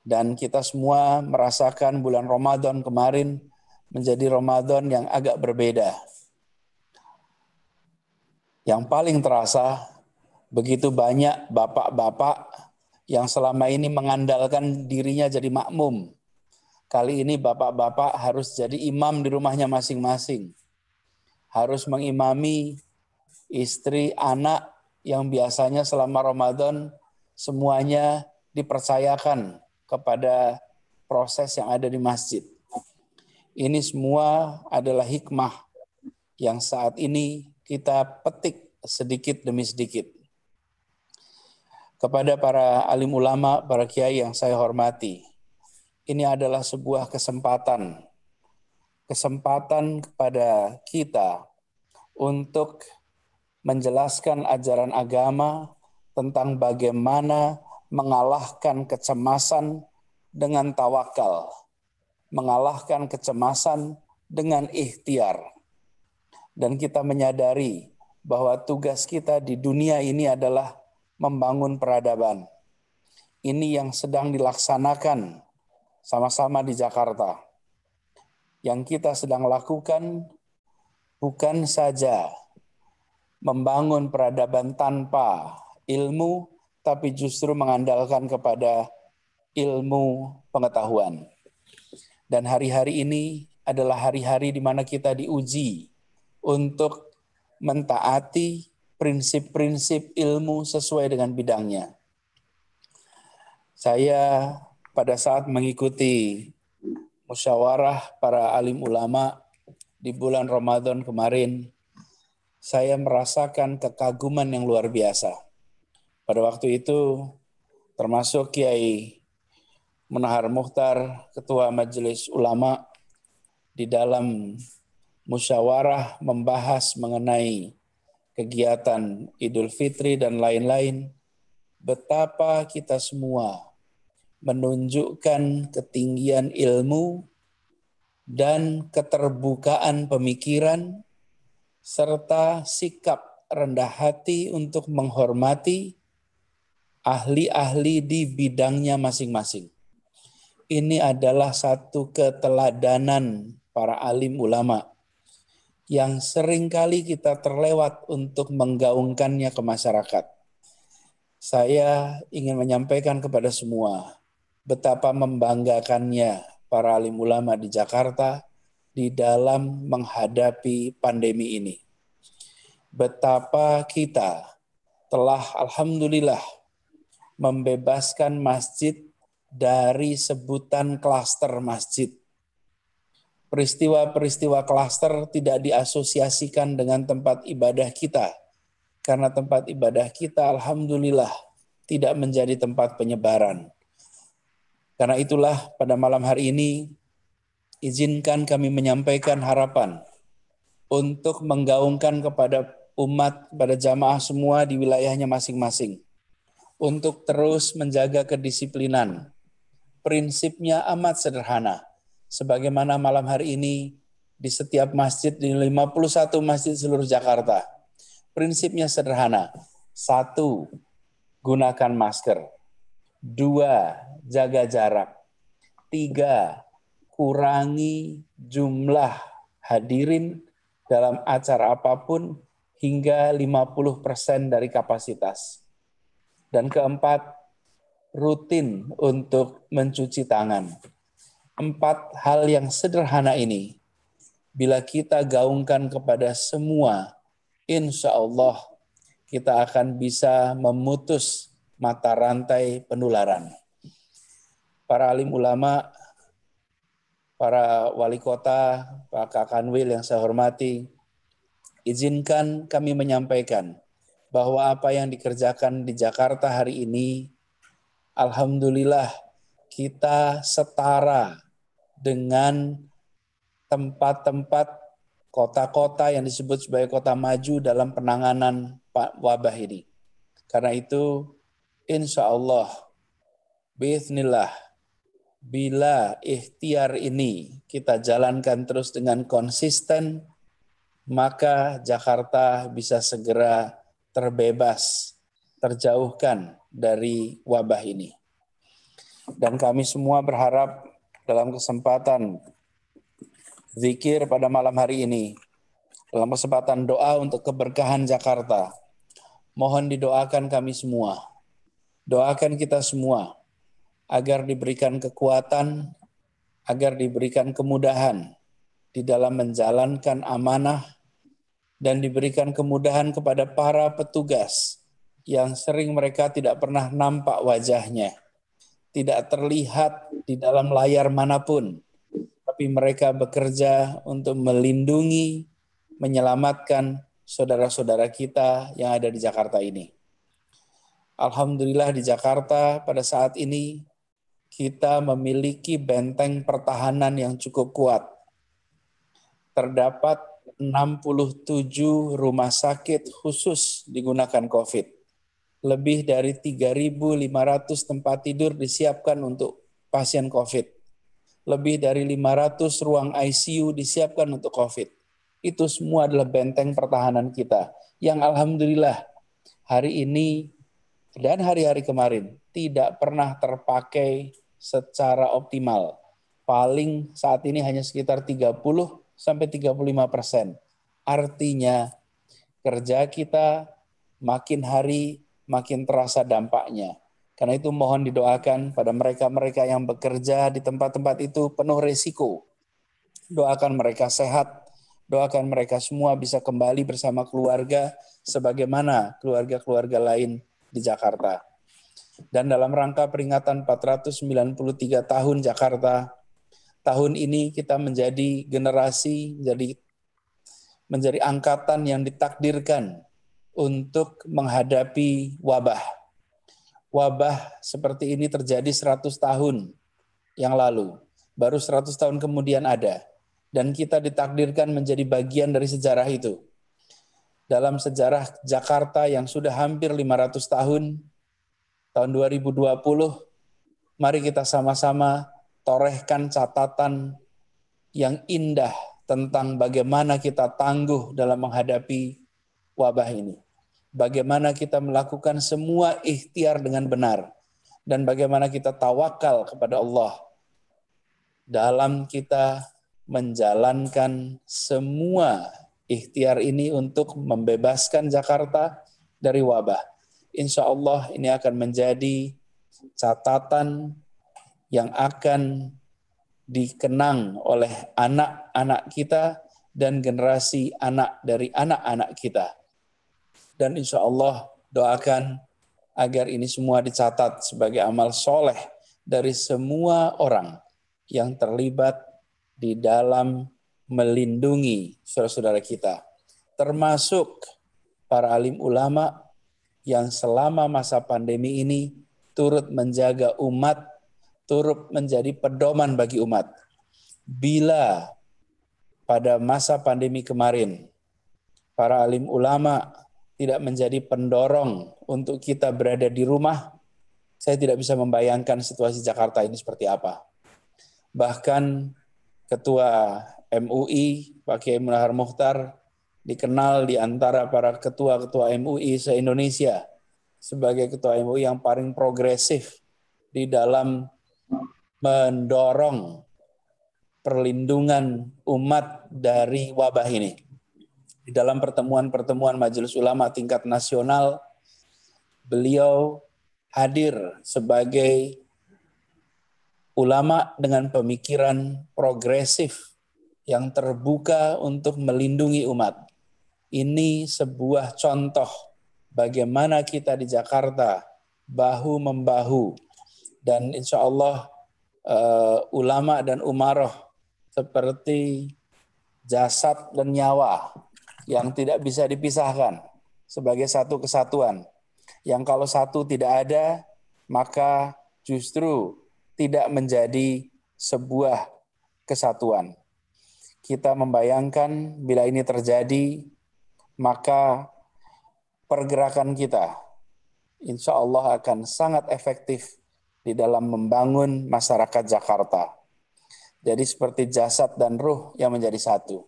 Dan kita semua merasakan bulan Ramadan kemarin menjadi Ramadan yang agak berbeda. Yang paling terasa, begitu banyak bapak-bapak yang selama ini mengandalkan dirinya jadi makmum. Kali ini bapak-bapak harus jadi imam di rumahnya masing-masing. Harus mengimami istri, anak yang biasanya selama Ramadan semuanya dipercayakan kepada proses yang ada di masjid. Ini semua adalah hikmah yang saat ini kita petik sedikit demi sedikit. Kepada para alim ulama, para kiai yang saya hormati, ini adalah sebuah kesempatan kepada kita untuk menjelaskan ajaran agama tentang bagaimana mengalahkan kecemasan dengan tawakal, mengalahkan kecemasan dengan ikhtiar. Dan kita menyadari bahwa tugas kita di dunia ini adalah membangun peradaban. Ini yang sedang dilaksanakan sama-sama di Jakarta. Yang kita sedang lakukan bukan saja membangun peradaban tanpa ilmu, tapi justru mengandalkan kepada ilmu pengetahuan. Dan hari-hari ini adalah hari-hari di mana kita diuji untuk mentaati prinsip-prinsip ilmu sesuai dengan bidangnya. Saya pada saat mengikuti musyawarah para alim ulama di bulan Ramadan kemarin, saya merasakan kekaguman yang luar biasa. Pada waktu itu, termasuk Kiai Munahar Mukhtar, Ketua Majelis Ulama, di dalam musyawarah membahas mengenai kegiatan Idul Fitri dan lain-lain, betapa kita semua menunjukkan ketinggian ilmu dan keterbukaan pemikiran, serta sikap rendah hati untuk menghormati ahli-ahli di bidangnya masing-masing. Ini adalah satu keteladanan para alim ulama yang seringkali kita terlewat untuk menggaungkannya ke masyarakat. Saya ingin menyampaikan kepada semua betapa membanggakannya para alim ulama di Jakarta di dalam menghadapi pandemi ini. Betapa kita telah alhamdulillah membebaskan masjid dari sebutan klaster masjid. Peristiwa-peristiwa klaster tidak diasosiasikan dengan tempat ibadah kita, karena tempat ibadah kita alhamdulillah tidak menjadi tempat penyebaran. Karena itulah pada malam hari ini izinkan kami menyampaikan harapan untuk menggaungkan kepada umat, pada jamaah semua di wilayahnya masing-masing, untuk terus menjaga kedisiplinan. Prinsipnya amat sederhana. Sebagaimana malam hari ini di setiap masjid, di 51 masjid seluruh Jakarta. Prinsipnya sederhana. 1, gunakan masker. 2, jaga jarak. 3, kurangi jumlah hadirin dalam acara apapun hingga 50% dari kapasitas. Dan 4, rutin untuk mencuci tangan. 4 hal yang sederhana ini bila kita gaungkan kepada semua, insya Allah kita akan bisa memutus mata rantai penularan. Para alim ulama, para wali kota, Pak Kakanwil yang saya hormati, izinkan kami menyampaikan bahwa apa yang dikerjakan di Jakarta hari ini, alhamdulillah kita setara dengan tempat-tempat kota-kota yang disebut sebagai kota maju dalam penanganan wabah ini. Karena itu, insya Allah, biiznillah, bila ikhtiar ini kita jalankan terus dengan konsisten, maka Jakarta bisa segera terbebas, terjauhkan dari wabah ini. Dan kami semua berharap dalam kesempatan zikir pada malam hari ini, dalam kesempatan doa untuk keberkahan Jakarta, mohon didoakan kami semua, doakan kita semua, agar diberikan kekuatan, agar diberikan kemudahan di dalam menjalankan amanah, dan diberikan kemudahan kepada para petugas yang sering mereka tidak pernah nampak wajahnya, tidak terlihat di dalam layar manapun, tapi mereka bekerja untuk melindungi, menyelamatkan saudara-saudara kita yang ada di Jakarta ini. Alhamdulillah di Jakarta pada saat ini kita memiliki benteng pertahanan yang cukup kuat. Terdapat 67 rumah sakit khusus digunakan COVID. Lebih dari 3.500 tempat tidur disiapkan untuk pasien COVID. Lebih dari 500 ruang ICU disiapkan untuk COVID. Itu semua adalah benteng pertahanan kita. Yang alhamdulillah hari ini dan hari-hari kemarin tidak pernah terpakai secara optimal. Paling saat ini hanya sekitar 30-35%. Artinya kerja kita makin hari makin terasa dampaknya. Karena itu mohon didoakan pada mereka-mereka yang bekerja di tempat-tempat itu penuh risiko. Doakan mereka sehat, doakan mereka semua bisa kembali bersama keluarga sebagaimana keluarga-keluarga lain di Jakarta. Dan dalam rangka peringatan 493 tahun Jakarta, tahun ini kita menjadi generasi, menjadi angkatan yang ditakdirkan untuk menghadapi wabah. Wabah seperti ini terjadi 100 tahun yang lalu. Baru 100 tahun kemudian ada. Dan kita ditakdirkan menjadi bagian dari sejarah itu. Dalam sejarah Jakarta yang sudah hampir 500 tahun, tahun 2020, mari kita sama-sama torehkan catatan yang indah tentang bagaimana kita tangguh dalam menghadapi wabah ini. Bagaimana kita melakukan semua ikhtiar dengan benar. Dan bagaimana kita tawakal kepada Allah dalam kita menjalankan semua ikhtiar ini untuk membebaskan Jakarta dari wabah. Insya Allah ini akan menjadi catatan yang akan dikenang oleh anak-anak kita dan generasi anak dari anak-anak kita. Dan insya Allah doakan agar ini semua dicatat sebagai amal soleh dari semua orang yang terlibat di dalam melindungi saudara-saudara kita. Termasuk para alim ulama yang selama masa pandemi ini turut menjaga umat, turut menjadi pedoman bagi umat. Bila pada masa pandemi kemarin, para alim ulama tidak menjadi pendorong untuk kita berada di rumah, saya tidak bisa membayangkan situasi Jakarta ini seperti apa. Bahkan Ketua MUI, Pak Kiai Munahar Mukhtar, dikenal di antara para ketua-ketua MUI se-Indonesia sebagai ketua MUI yang paling progresif di dalam mendorong perlindungan umat dari wabah ini. Di dalam pertemuan-pertemuan Majelis Ulama tingkat nasional, beliau hadir sebagai ulama dengan pemikiran progresif yang terbuka untuk melindungi umat. Ini sebuah contoh bagaimana kita di Jakarta bahu-membahu, dan insya Allah ulama dan umaroh seperti jasad dan nyawa yang tidak bisa dipisahkan sebagai satu kesatuan. Yang kalau satu tidak ada, maka justru tidak menjadi sebuah kesatuan. Kita membayangkan bila ini terjadi, maka pergerakan kita insya Allah akan sangat efektif di dalam membangun masyarakat Jakarta. Jadi seperti jasad dan ruh yang menjadi satu.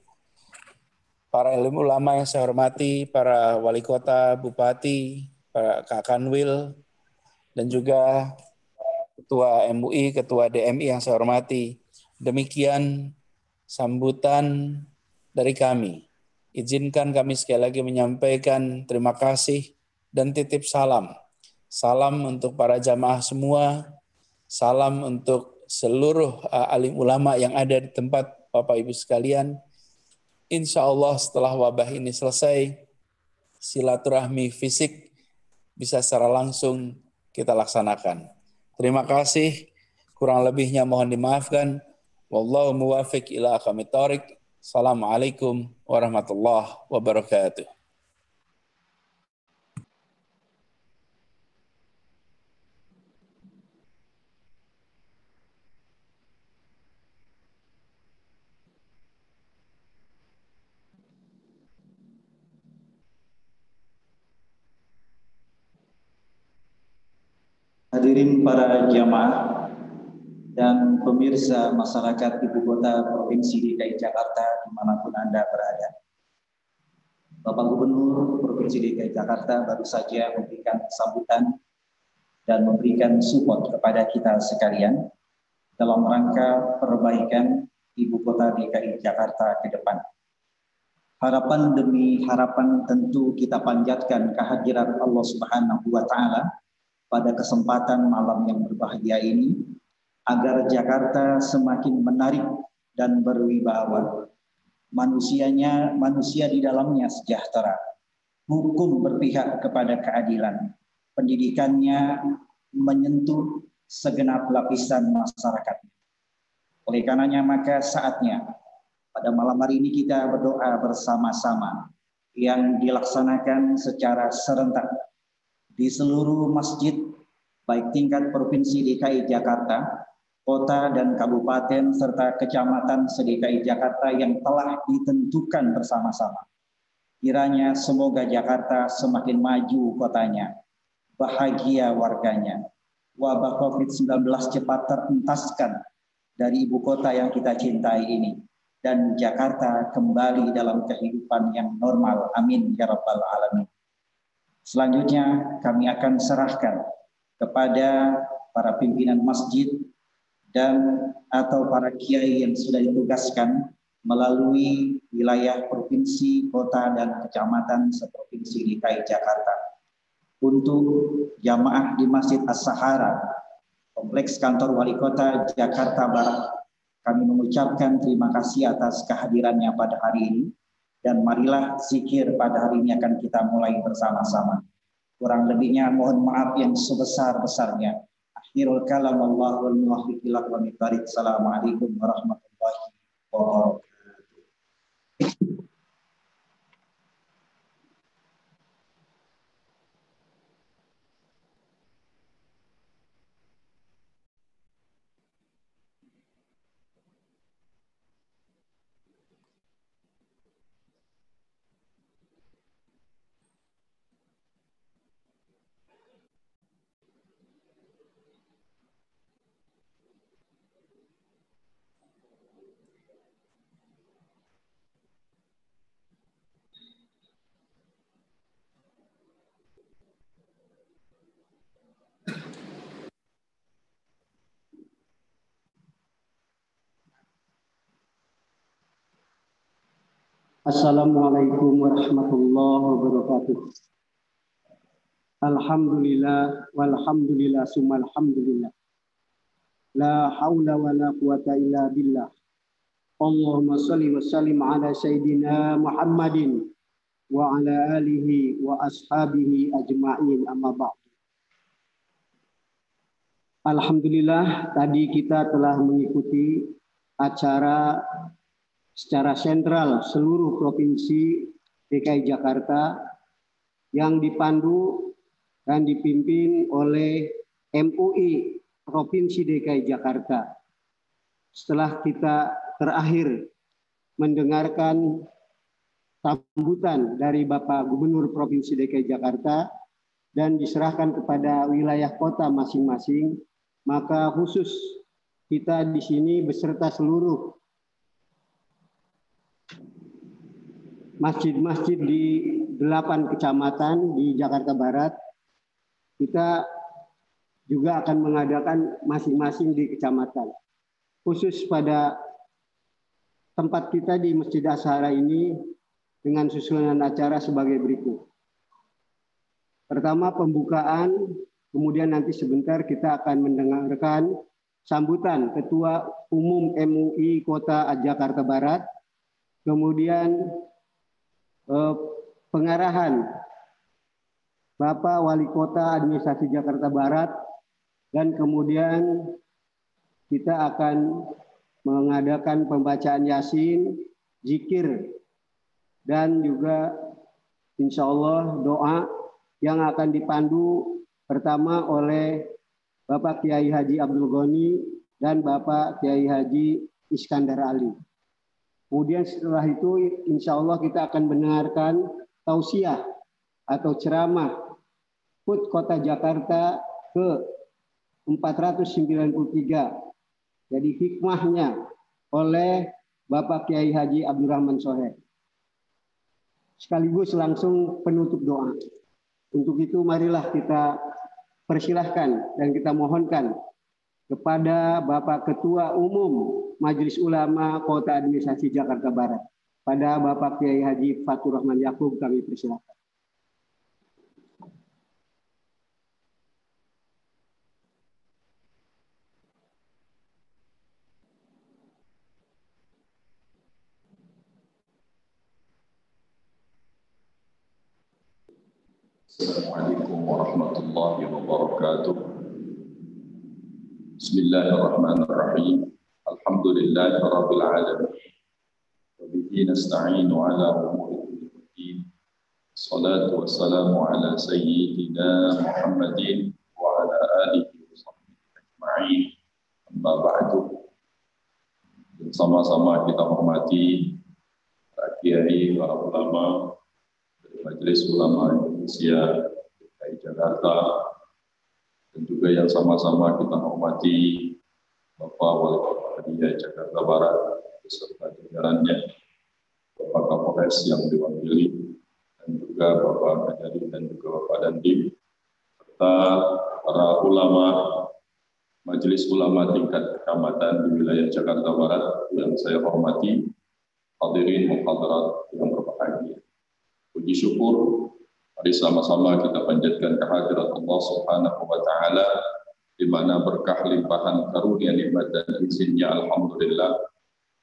Para ilmu ulama yang saya hormati, para wali kota, bupati, para Kakanwil, dan juga Ketua MUI, Ketua DMI yang saya hormati. Demikian sambutan dari kami. Izinkan kami sekali lagi menyampaikan terima kasih dan titip salam. Salam untuk para jamaah semua, salam untuk seluruh alim ulama yang ada di tempat Bapak Ibu sekalian. Insya Allah setelah wabah ini selesai, silaturahmi fisik bisa secara langsung kita laksanakan. Terima kasih, kurang lebihnya mohon dimaafkan. Wallahu muwafiq ila aqwamit thoriq. Assalamualaikum warahmatullahi wabarakatuh. Hadirin para jamaah dan pemirsa masyarakat Ibu Kota Provinsi DKI Jakarta dimanapun Anda berada. Bapak Gubernur Provinsi DKI Jakarta baru saja memberikan sambutan dan memberikan support kepada kita sekalian dalam rangka perbaikan Ibu Kota DKI Jakarta ke depan. Harapan demi harapan tentu kita panjatkan kehadiran Allah Subhanahu wa Ta'ala pada kesempatan malam yang berbahagia ini, agar Jakarta semakin menarik dan berwibawa. Manusia di dalamnya sejahtera. Hukum berpihak kepada keadilan. Pendidikannya menyentuh segenap lapisan masyarakat. Oleh karenanya maka saatnya pada malam hari ini kita berdoa bersama-sama yang dilaksanakan secara serentak di seluruh masjid, baik tingkat Provinsi DKI Jakarta, kota dan kabupaten, serta kecamatan se-DKI Jakarta yang telah ditentukan bersama-sama. Kiranya semoga Jakarta semakin maju kotanya, bahagia warganya, wabah COVID-19 cepat terentaskan dari ibu kota yang kita cintai ini, dan Jakarta kembali dalam kehidupan yang normal. Amin ya rabbal alamin. Selanjutnya kami akan serahkan kepada para pimpinan masjid dan atau para kiai yang sudah ditugaskan melalui wilayah provinsi, kota, dan kecamatan seprovinsi DKI Jakarta. Untuk jamaah di Masjid As-Sahara, Kompleks Kantor Wali Kota Jakarta Barat, kami mengucapkan terima kasih atas kehadirannya pada hari ini. Dan marilah zikir pada hari ini akan kita mulai bersama-sama. Kurang lebihnya mohon maaf yang sebesar-besarnya. Akhirul kalam Allahul muwaffiq ila aqwamit thoriq. Assalamualaikum warahmatullahi wabarakatuh. Assalamualaikum warahmatullahi wabarakatuh. Alhamdulillah walhamdulillah summa alhamdulillah. La haula wa la quwata illa billah. Allahumma salli wa sallim ala Sayyidina Muhammadin wa ala alihi wa ashabihi ajma'in, amma ba'd. Alhamdulillah, tadi kita telah mengikuti acara secara sentral seluruh provinsi DKI Jakarta yang dipandu dan dipimpin oleh MUI Provinsi DKI Jakarta. Setelah kita terakhir mendengarkan sambutan dari Bapak Gubernur Provinsi DKI Jakarta dan diserahkan kepada wilayah kota masing-masing, maka khusus kita di sini beserta seluruh masjid-masjid di 8 kecamatan di Jakarta Barat, kita juga akan mengadakan masing-masing di kecamatan. Khusus pada tempat kita di Masjid Ashara ini dengan susunan acara sebagai berikut. Pertama pembukaan, kemudian nanti sebentar kita akan mendengarkan sambutan Ketua Umum MUI Kota Jakarta Barat, kemudian pengarahan Bapak Wali Kota Administrasi Jakarta Barat, dan kemudian kita akan mengadakan pembacaan Yasin, zikir, dan juga insya Allah doa yang akan dipandu pertama oleh Bapak Kiai Haji Abdul Ghani dan Bapak Kiai Haji Iskandar Ali. Kemudian setelah itu insya Allah kita akan mendengarkan tausiah atau ceramah HUT Kota Jakarta ke 493. Jadi hikmahnya oleh Bapak Kiai Haji Abdurrahman Soher. Sekaligus langsung penutup doa. Untuk itu marilah kita persilahkan dan kita mohonkan kepada Bapak Ketua Umum Majelis Ulama Kota Administrasi Jakarta Barat, pada Bapak Kiai Haji Fatur Rahman Yakub, kami persilahkan. Assalamualaikum warahmatullahi wabarakatuh. Bismillahirrahmanirrahim. Alhamdulillahi rabbil alamin. Wa bihi nasta'inu ala umuri din. Salatu wassalamu ala sayyidina Muhammadin wa ala alihi wa sahbihi ajma'in. Amma ba'du. Sama-sama kita hormati para kiai, para ulama, Majelis Ulama Indonesia DKI Jakarta, dan juga yang sama-sama kita hormati Bapak Wali Kota DKI Jakarta Barat beserta jajarannya, Bapak Kapolres yang diwakili, dan juga Bapak Kajari dan juga Bapak Dandim, serta para ulama Majelis Ulama tingkat kecamatan di wilayah Jakarta Barat yang saya hormati, hadirin muhadirat yang berbahagia. Puji syukur, mari sama-sama kita panjatkan kehadirat Allah Subhanahu wa Ta'ala, di mana berkah limpahan karunia nikmat dan izinnya, alhamdulillah,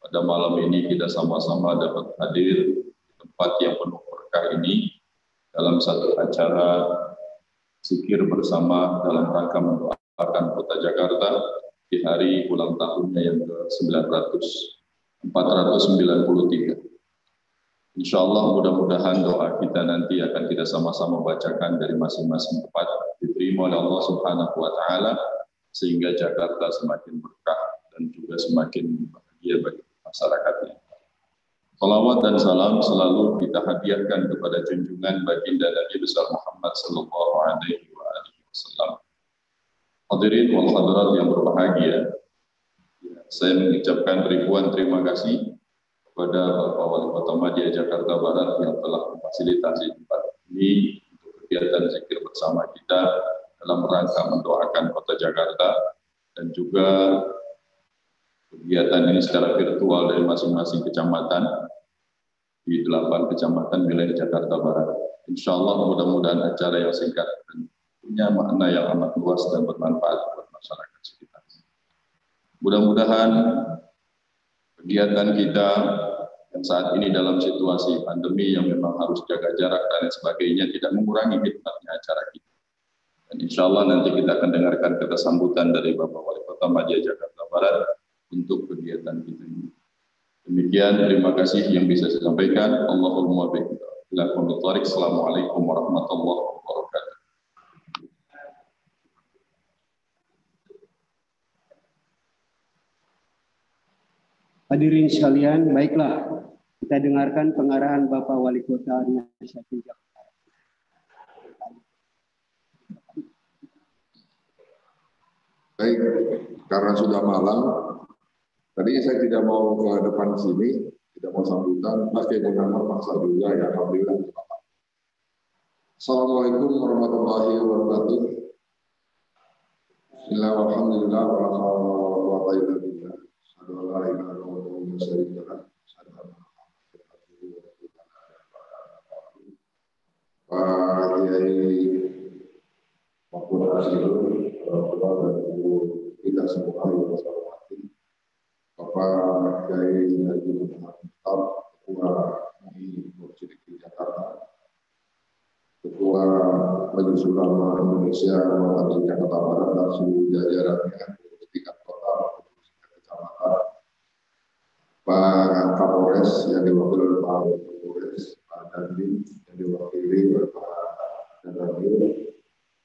pada malam ini kita sama-sama dapat hadir di tempat yang penuh berkah ini dalam satu acara zikir bersama dalam rangka mendoakan Kota Jakarta di hari ulang tahunnya yang ke-493. Insya Allah mudah-mudahan doa kita nanti akan kita sama-sama bacakan dari masing-masing tempat, diterima oleh Allah Subhanahu wa Ta'ala, sehingga Jakarta semakin berkah dan juga semakin bahagia bagi masyarakatnya. Salawat dan salam selalu kita hadiahkan kepada junjungan baginda Nabi besar Muhammad sallallahu alaihi wasallam. Hadirin wal hadirat yang berbahagia, saya mengucapkan ribuan terima kasih kepada Bapak Wali Kota Madya Jakarta Barat yang telah memfasilitasi tempat ini untuk kegiatan zikir bersama kita dalam rangka mendoakan Kota Jakarta, dan juga kegiatan ini secara virtual dari masing-masing kecamatan di 8 kecamatan wilayah Jakarta Barat. Insya Allah mudah-mudahan acara yang singkat dan punya makna yang amat luas dan bermanfaat buat masyarakat sekitar. Mudah-mudahan kegiatan kita yang saat ini dalam situasi pandemi yang memang harus jaga jarak dan sebagainya tidak mengurangi khidmatnya acara kita. Dan insya Allah nanti kita akan dengarkan kata sambutan dari Bapak Wali Kota Madia Jakarta Barat untuk kegiatan kita ini. Demikian, terima kasih yang bisa saya sampaikan. Allahumma baik. Assalamualaikum warahmatullahi wabarakatuh. Hadirin sekalian, baiklah kita dengarkan pengarahan Bapak Wali Kota Universitas Jakarta. Baik, karena sudah malam, tadinya saya tidak mau ke depan sini, tidak mau sambutan, pakai mengamar paksa juga ya, alhamdulillah. Assalamualaikum warahmatullahi wabarakatuh. Bismillahirrahmanirrahim. Pak Kiai maupun Rasulullah dan kita semua yang berhormati, Bapak Kiai Haji Muhammad Muhtar, Ketua MUI Provinsi Jakarta, Ketua Majelis Ulama Indonesia Provinsi Jakarta Barat dan seluruh jajarannya di tingkat kota maupun tingkat kecamatan, Pak Kapolres yang diwakili oleh Pak Kapolres, Pak Dandim yang diwakili oleh Pak Dandim,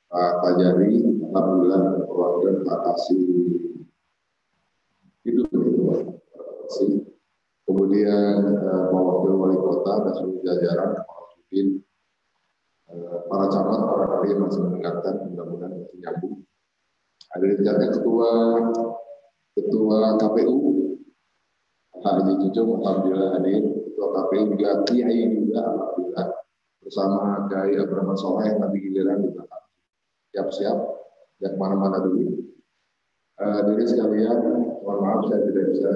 Pak Tajari, alhamdulillah keluarga Pak Kasih itu terima kasih. Kemudian Pak Wakil Wali Kota dan seluruh jajaran, Pak Sudin, para camat, para kali yang masih mendengarkan, mudah-mudahan masih nyambung. Ada di jaga Ketua KPU, Pak Haji Cucung, alhamdulillah hadir. Ketua KPU juga Kiai juga, alhamdulillah. Bersama Kiai Abraham Soleh yang nanti giliran di belakang. Siap-siap, ya kemana-mana dulu. Diri sekalian, mohon maaf saya tidak bisa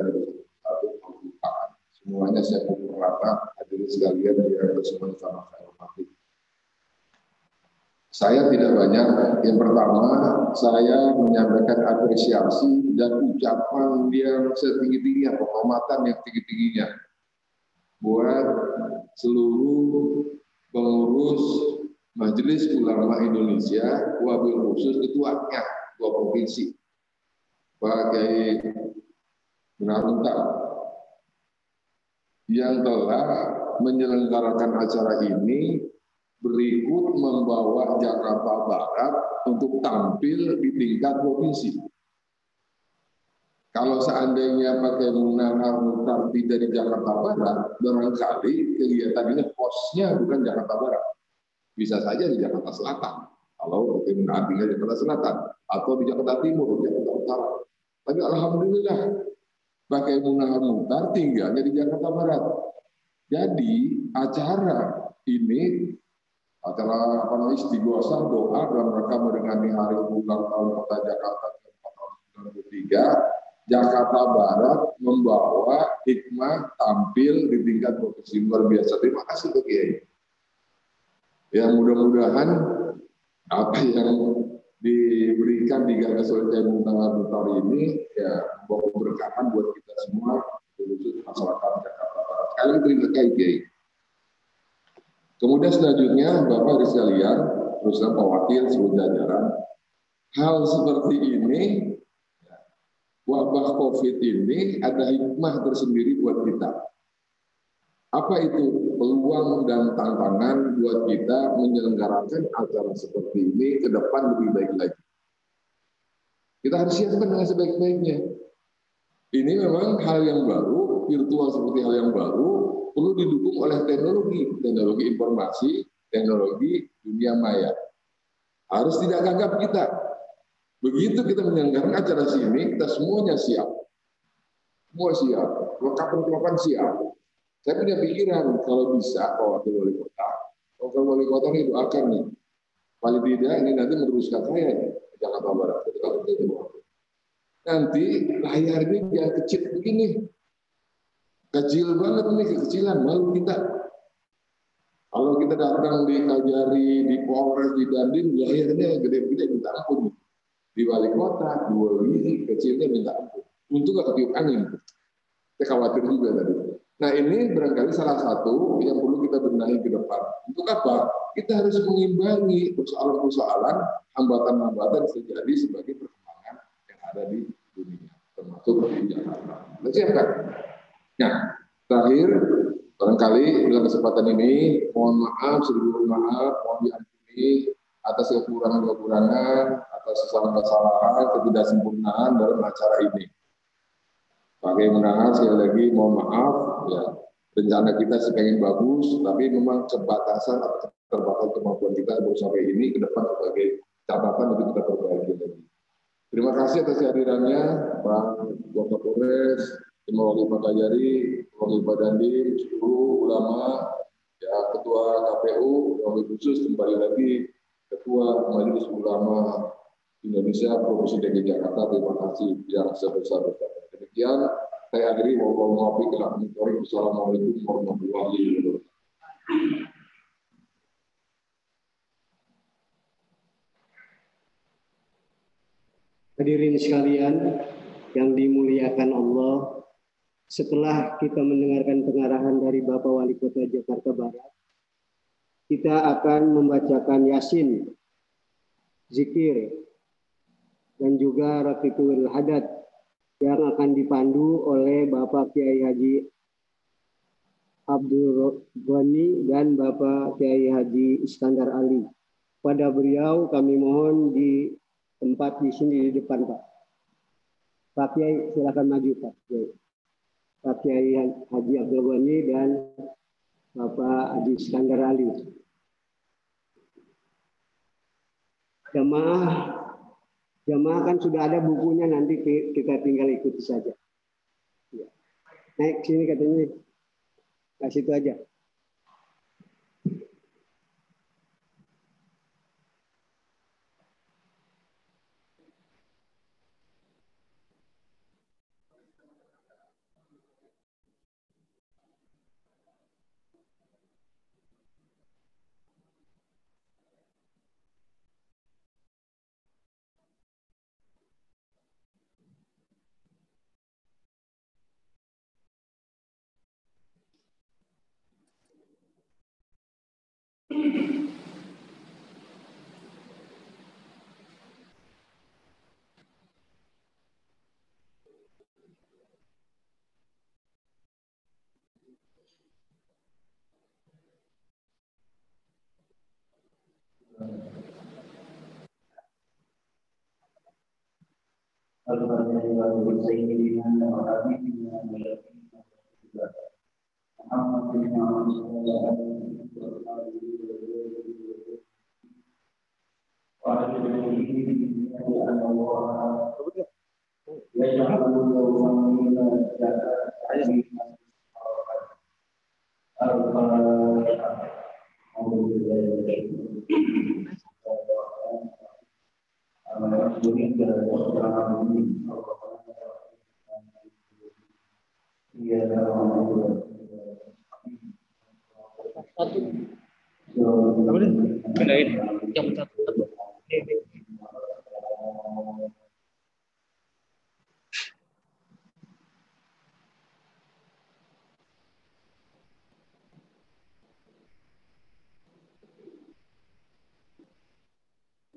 satu melupakan. Semuanya saya pukul rata, hadirin sekalian, biar semuanya sama saya hormati. Saya tidak banyak. Yang pertama, saya menyampaikan apresiasi dan ucapan yang setinggi-tingginya, penghormatan yang tinggi-tingginya buat seluruh pengurus Majelis Ulama Indonesia, wabil khusus ketuanya, ketua provinsi, Pak Kiai Munarunta, yang telah menyelenggarakan acara ini berikut membawa Jakarta Barat untuk tampil di tingkat provinsi. Kalau seandainya pakai Munarunta tidak di Jakarta Barat, barangkali kegiatan ini hostnya bukan Jakarta Barat. Bisa saja di Jakarta Selatan, kalau tinggal di Jakarta Selatan, atau di Jakarta Timur, Jakarta Utara. Tapi alhamdulillah, pakai Munarunta tinggalnya di Jakarta Barat. Jadi acara ini acara istighosah doa dalam rangka memperingati hari ulang tahun Kota Jakarta ke-93, Jakarta Barat membawa hikmah tampil di tingkat provinsi luar biasa. Terima kasih Pak Kiai. Yang mudah-mudahan apa yang diberikan digagas oleh Kiai Munarunta ini ya membawa keberkahan buat kita semua, khusus masyarakat Jakarta Barat. Kalian terima kasih Kiai. Kemudian selanjutnya Bapak sekalian, terusnya Pak Wakil, seluruh jajaran, hal seperti ini, wabah COVID ini ada hikmah tersendiri buat kita. Apa itu? Peluang dan tantangan buat kita menyelenggarakan acara seperti ini ke depan lebih baik lagi. Kita harus siapkan dengan sebaik-baiknya. Ini memang hal yang baru, virtual seperti hal yang baru, perlu didukung oleh teknologi informasi, teknologi dunia maya. Harus tidak gagap kita. Begitu kita menyelenggarakan acara sini, kita semuanya siap. Semua siap, kelengkapan siap. Saya punya pikiran, kalau bisa, Pak Wakil Wali Kota, Wakil Wali Kota ini doakan nih, paling tidak ini nanti meneruskan saya nih, Jakarta Barat. Nanti layarnya jangan kecil begini. Kecil banget nih, kekecilan, malu kita. Kalau kita datang di Kajari, di Polres, di Dandim, layarnya gede-gede minta ampun. Di Wali Kota, 2 biji, kecilnya minta ampun. Untuk gak ketiup angin. Saya khawatir juga tadi. Nah ini barangkali salah satu yang perlu kita benahi ke depan. Untuk apa? Kita harus mengimbangi persoalan-persoalan, hambatan-hambatan terjadi sebagai perkembangan yang ada di dunia, termasuk di Jakarta. Kita siapkan. Nah, terakhir, barangkali dalam kesempatan ini, mohon maaf, seluruh maaf, mohon diampuni atas kekurangan-kekurangan, atas kesalahan-kesalahan, ketidaksempurnaan dalam acara ini. Bagaimana sekali lagi mohon maaf, ya rencana kita sih pengen bagus, tapi memang keterbatasan kemampuan kita baru sampai ini ke depan sebagai catatan untuk kita perbaiki lagi. Terima kasih atas kehadirannya, Pak Kapolres, Mewakili Pak Kajari, Mewakili Pak Dandim, seluruh ulama, ya Ketua KPU, Wabil khusus kembali lagi Ketua Majelis Ulama Indonesia Provinsi DKI Jakarta. Terima kasih yang sebesar-besarnya. Demikian saya akhiri. Wassalamualaikum warahmatullahi wabarakatuh. Hadirin sekalian yang dimuliakan Allah, setelah kita mendengarkan pengarahan dari Bapak Wali Kota Jakarta Barat, kita akan membacakan Yasin, zikir, dan juga Rafiqul Hadat yang akan dipandu oleh Bapak Kiai Haji Abdul Ghani dan Bapak Kiai Haji Iskandar Ali. Pada beliau kami mohon di tempat di sini di depan, Pak. Pak Kiai silakan maju, Pak Kiai. Pak Kiai Haji Abdul Ghani dan Bapak Haji Iskandar Ali. Jamaah kan sudah ada bukunya, nanti kita tinggal ikuti saja. Ya. Naik sini katanya, kasih itu aja.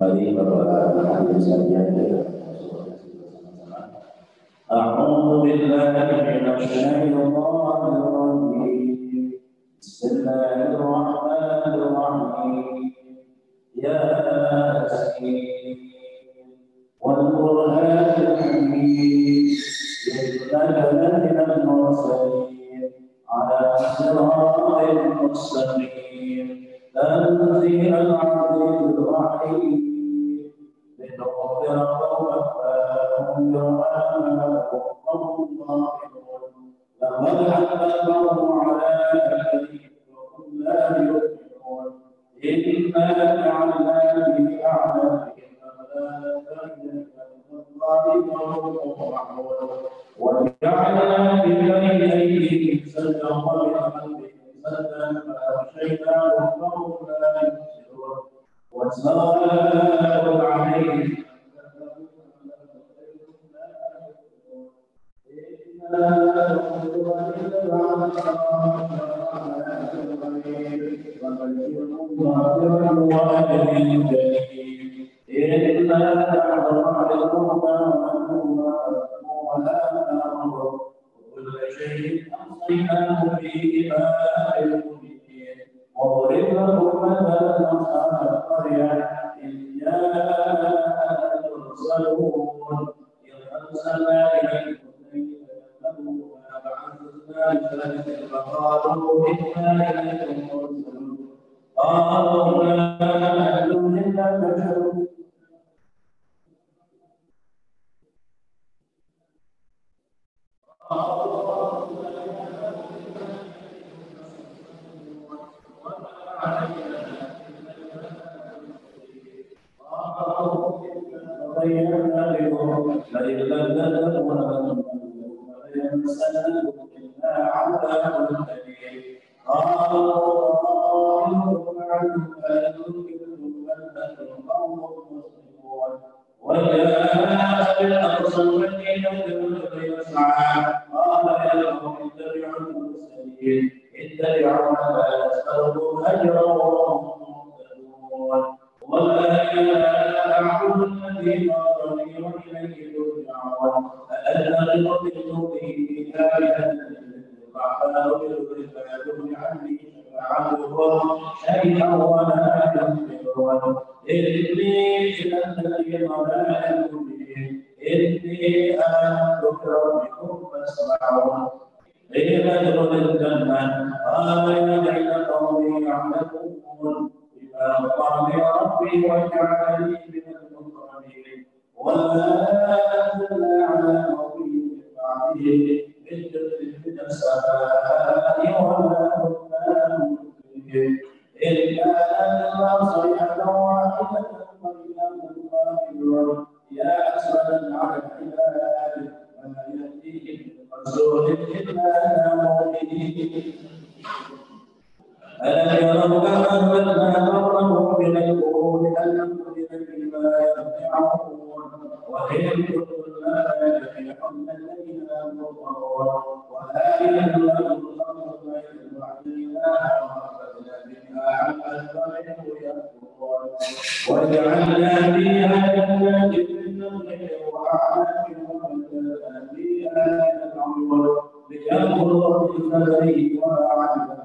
Mari Bapak hadirin sekalian, A'udzu billahi minasy syaithanir rajim. Bismillahirrahmanirrahim. Yasin wal Qur'anil Hamid. Innaka laminal mursalin 'ala siratin mustaqim. Tanzilal 'azizir rahim. لنغفر قوما فهم يرحمهم لقد حملهم على أهلهم وهم لا يؤمنون إنا جعلنا في أعناقهم وجعلنا بين أيديهم سدا ومن خلفهم سدا فأغشيناهم فهم لا يبصرون وسواء عليهم وضرب لهم مثلا أصحاب القرية إذ جاء المرسلون إذ أرسلنا إليكم اثنين فكذبوا فبعثنا بثالث فقالوا إنا إليكم مرسلون قالوا لا أنتم إلا بشر وجاء بالأقصى المدينة يسعى قال يا قوم اتبعوا المرسلين اتبعوا ما تسألوا أجرا وهم مهتدون ولا أعبد الذي فطرني وإليه ترجعون أأتخذ من دونه آلهة الرحمن بالعباد عني شفاعتهم شيئا ولا ينفعون إني إلى الذين لا يؤمنون إني آمنت بربكم فاسمعون قيل ادخل الجنة قال يا ليت قومي يعلمون بما غفر لي ربي وجعلني من المكرمين وما أنزلنا على قومه من بعده من جند من السماء وما كنا مؤمنين إلا أن صيحة واحدة فإذا هم قادرون يا حسرة على العباد وما يأتيهم من رسول إلا مؤمنين ألم يروا كما أهلكنا قبلهم من القرون هل نمكن بما يرجعون وإن كنا لنجمعن الذين آمنوا وآية لهم الأرض بين وعديناها وجعلنا فيها جنات من نخيل وأعناب وجعلنا فيها من العمر ليأكلوا من ثمره وما عملوا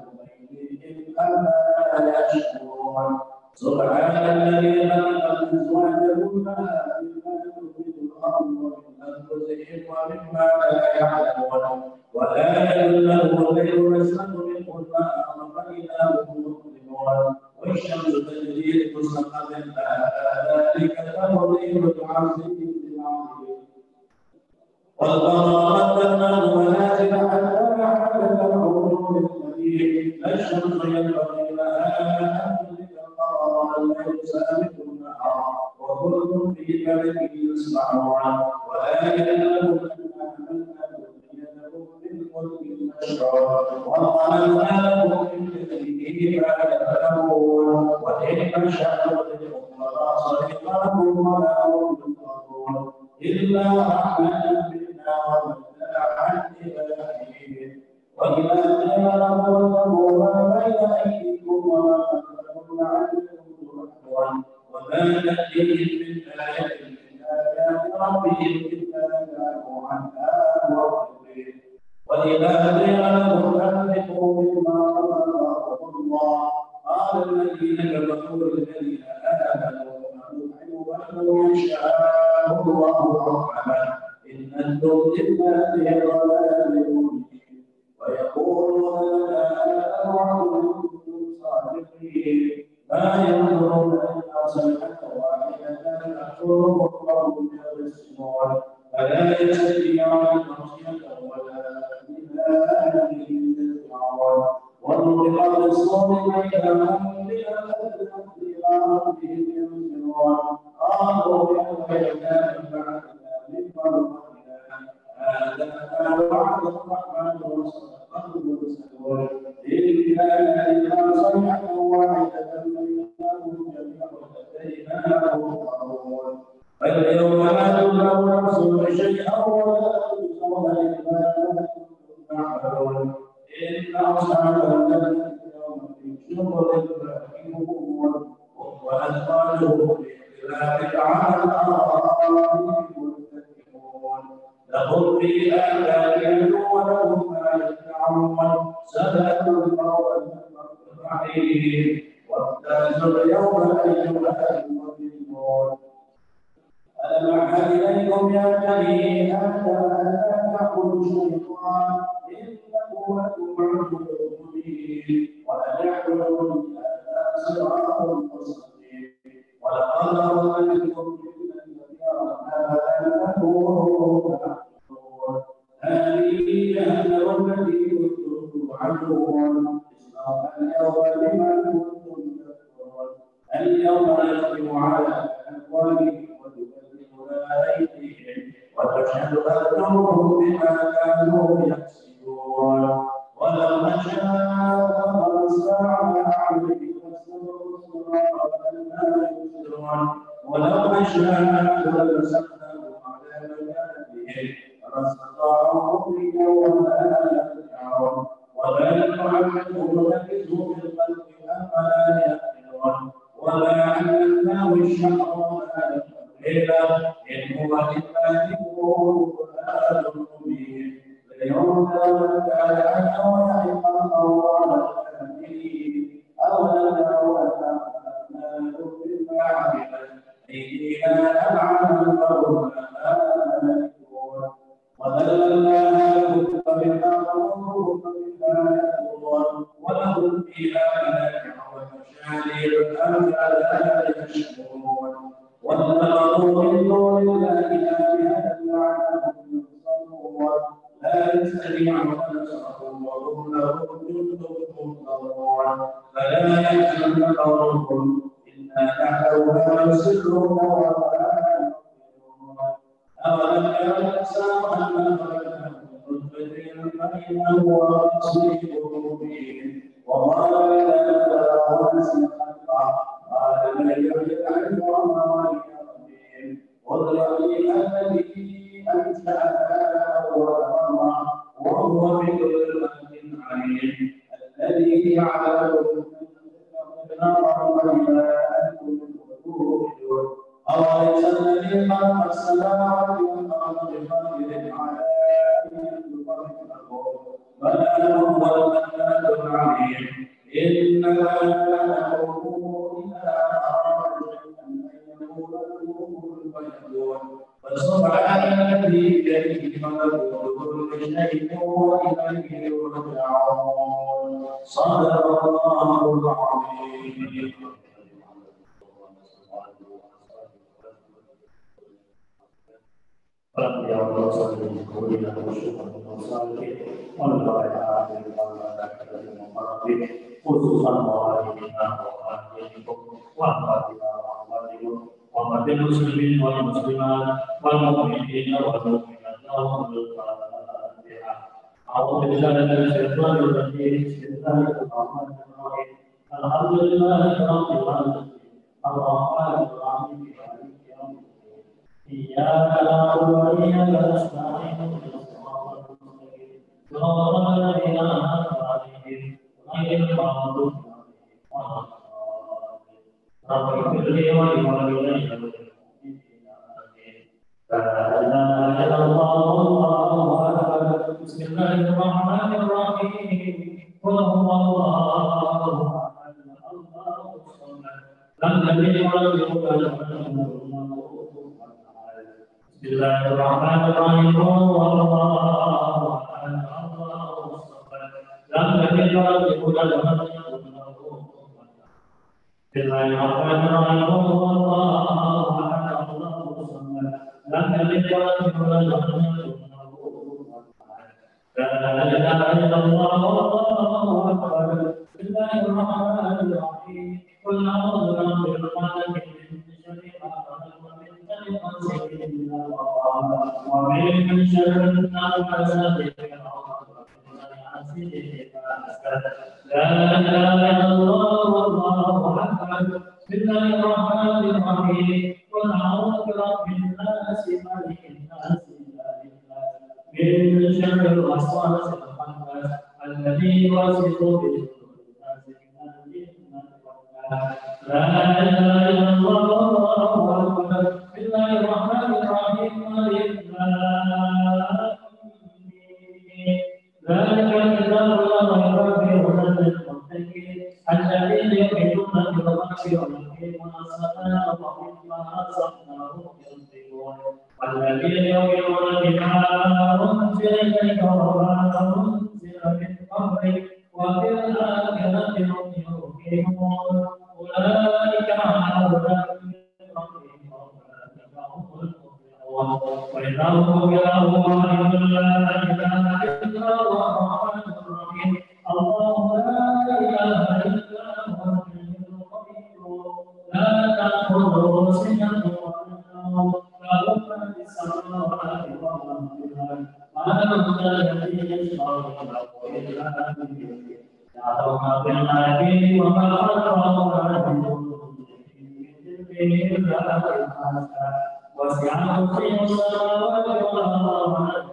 بأيديهم أما يشكرون سبحان الذي خلق الأزواج كلها مما تنبت الأرض ومن أنفسهم ومما لا يعلمون ولا يذله الليل يسلك منه الماء فإذا هم مظلمون والشمس تجري لمستقر لها ذلك تقدير العزيز العليم والقمر قدرناه منازل حتى عاد العرجون الكبير الشمس ينبغي لها أن تدرك القمر والليل سابق النهار وكل في فلك يسمعون وآية لهم وخلقنا لكم من مثله ما تفلحون وإن نشأ نغرقكم فلا صريخ لكم ولا هم تنصرون إلا رحمة منا ومتاعا إلى حين وإذا قيل لهم اتقوا ما بين أيديكم وما خلفكم لعلكم ترحمون وما تأتيهم من آية من آيات ربهم إلا كانوا عنها معرضين وإذا قيل لهم أنفقوا مما رزقكم الله قال الذين كفروا للذين آمنوا أنطعم ولو يشاء الله رحمه إن أنتم إلا في ضلال مبين ويقولون لا وعد كنتم صادقين ما ينظرون إلا صيحة واحدة تأخذهم الله يبسمون فلا يستطيعون توصية ولا ونطق بالصوم بينهم بأهل ربهم ينزلون قالوا يا ويلنا بعدنا من مرضنا هذا ما وعد الرحمن وصدق المرسلون إن كان إلا صيحة واحدة بينهم جميعا لدينا مهضرون فاليوم لا تظلم نفس شيئا ولا تجزون إلا إن أصحاب الجنة اليوم في شغل فاكهون وأزواجهم بخلاف على الأرائك متكئون لهم فيها فاكهة ولهم ما يدعون سلام قولا رحيم وامتازوا اليوم أيها المجرمون ألم أعهد إليكم يا بني آدم ألا تعبدوا الشيطان إنه لكم عدو مبين وأن اعبدوا الله صراط مستقيم ولقد أرسلناكم فتنة كثيرا أفلم تكونوا هذه جهنم التي كنتم توعدون اصلوها اليوم بما كنتم تكفرون اليوم نختم على أفواههم وتكلمنا أيديهم وتشهد أرجلهم بما كانوا يكسبون ولو نشاء لمسنا عليهم ولو نشاء لمسكناهم على مكانهم فما استطاعوا مضيا ولا يرجعون وذلك نعلمه نكسه في الخلق أفلا يعقلون وما علمناه الشعر وما ينبغي إن هو إلا ذكر قرآن مبين لينذر من كان حيا ويحق الله الكافرين أولم يروا أنا خلقنا لكم مما عملت أيدينا أنعاما فهم لها مالكون وذللناها لكم فمنها خلقكم ومنها يأكلون ولهم فيها منافع ومشارب أفلا يشكرون واتخذوا من دون الله آلهة لعلهم ينصرون لا يستطيعون نصرهم وهم لهم جند مهتدون فلا يحزنك قولهم إنا نحن ما يسرون وما يعلنون أولم يرى الإنسان أنا خلقناه من نطفة فإذا هو خصيم مبين وقال لنا ونسي خلقه قال من يملك العلم وما يقدم قل يحيي الذي أنشأها أول مرة وهو بكل خلق عليم الذي يعلم نارا وإلى أنتم تخرجون أوليس الذي خلق السماوات والأرض بقادر على أن يخلقكم بلى هو المنان العليم إنما أمره إذا أراد شيئا أن يقول له كن فيكون فسبحان الذي بيده ملكوت كل شيء وإليه يرجعون صدق الله العظيم. khususan wa'alaikumina wa'alaikum wa'alaikum muslimin wal muslimat wal mu'minina wal mu'minat a'udzu billahi minasy syaithanir rajim bismillahirrahmanirrahim alhamdulillahi rabbil alamin arrahmanir rahim maliki yaumiddin iyyaka na'budu wa iyyaka nasta'in صراط الذين أنعمت عليهم غير المغضوب عليهم رب اغفر لي ولوالدي لا إله إلا الله والله أكبر بسم الله الرحمن الرحيم قل هو الله أحد الله الصمد لم يلد ولم يولد ولم يكن له كفوا أحد بسم الله الرحمن الرحيم قل هو الله أحد لم يلد ولم يولد ولم يكن له كفوا أحد بسم الله الرحمن الرحيم قل هو الله أحد الله الصمد لم يلد ولم يولد ولم يكن له كفوا أحد لا إله إلا الله والله أكبر بسم الله الرحمن الرحيم قل أعوذ برب الفلق من شر ما خلق ومن شر غاسق إذا وقب ومن شر النفاثات في العقد لا إله إلا الله والله أكبر بسم الله الرحمن الرحيم قل أعوذ برب الناس ملك الناس إله الناس من شر الوسواس الخناس الذي الذي يوسوس في صدور الناس من الجنة والناس. لا إله إلا الله والله أكبر. بسم الله الرحمن الرحيم. ذلك الكتاب لا ريب فيه هدى للمتقين الذين يؤمنون بالغيب ويقيمون الصلاة ومما رزقناهم ينفقون والذين يؤمنون بما أنزل إليك وما أنزل من قبلك وبالآخرة هم يوقنون أولئك على هدى من ربهم وأولئك هم المفلحون. وإنه إله واحد لا إله إلا هو الرحمن الرحيم. الله لا إله إلا هو الحي القيوم لا تأخذه سنة ولا نوم له ما في السماوات وما في الأرض. من ذا الذي يشفع عنده إلا بإذنه يعلم ما في الأيدي وما خلفهم ولا يحيطون بشيء من علمه إلا بما شاء. وسع كرسيه السماوات والأرض ولا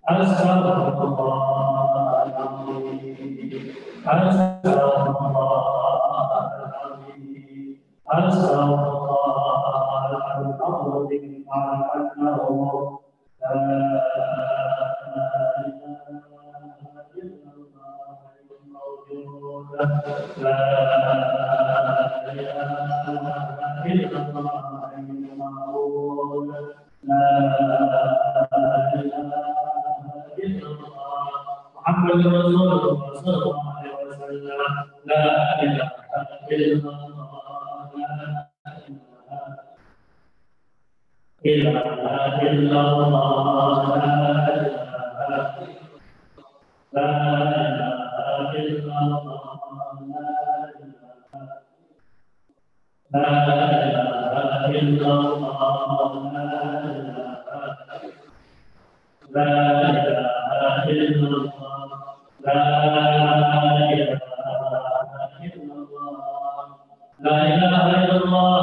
أستغفر الله العظيم. أستغفر الله العظيم. أستغفر الله العظيم. أنه لا إله إلا الله الموجود. لا إله إلا الله المعبود. لا إله إلا الله محمد رسول الله صلى الله عليه وسلم. لا إله إلا الله. لا إله إلا الله. لا إله إلا الله. لا إله إلا الله. لا إله إلا الله. لا إله إلا الله. لا إله إلا الله.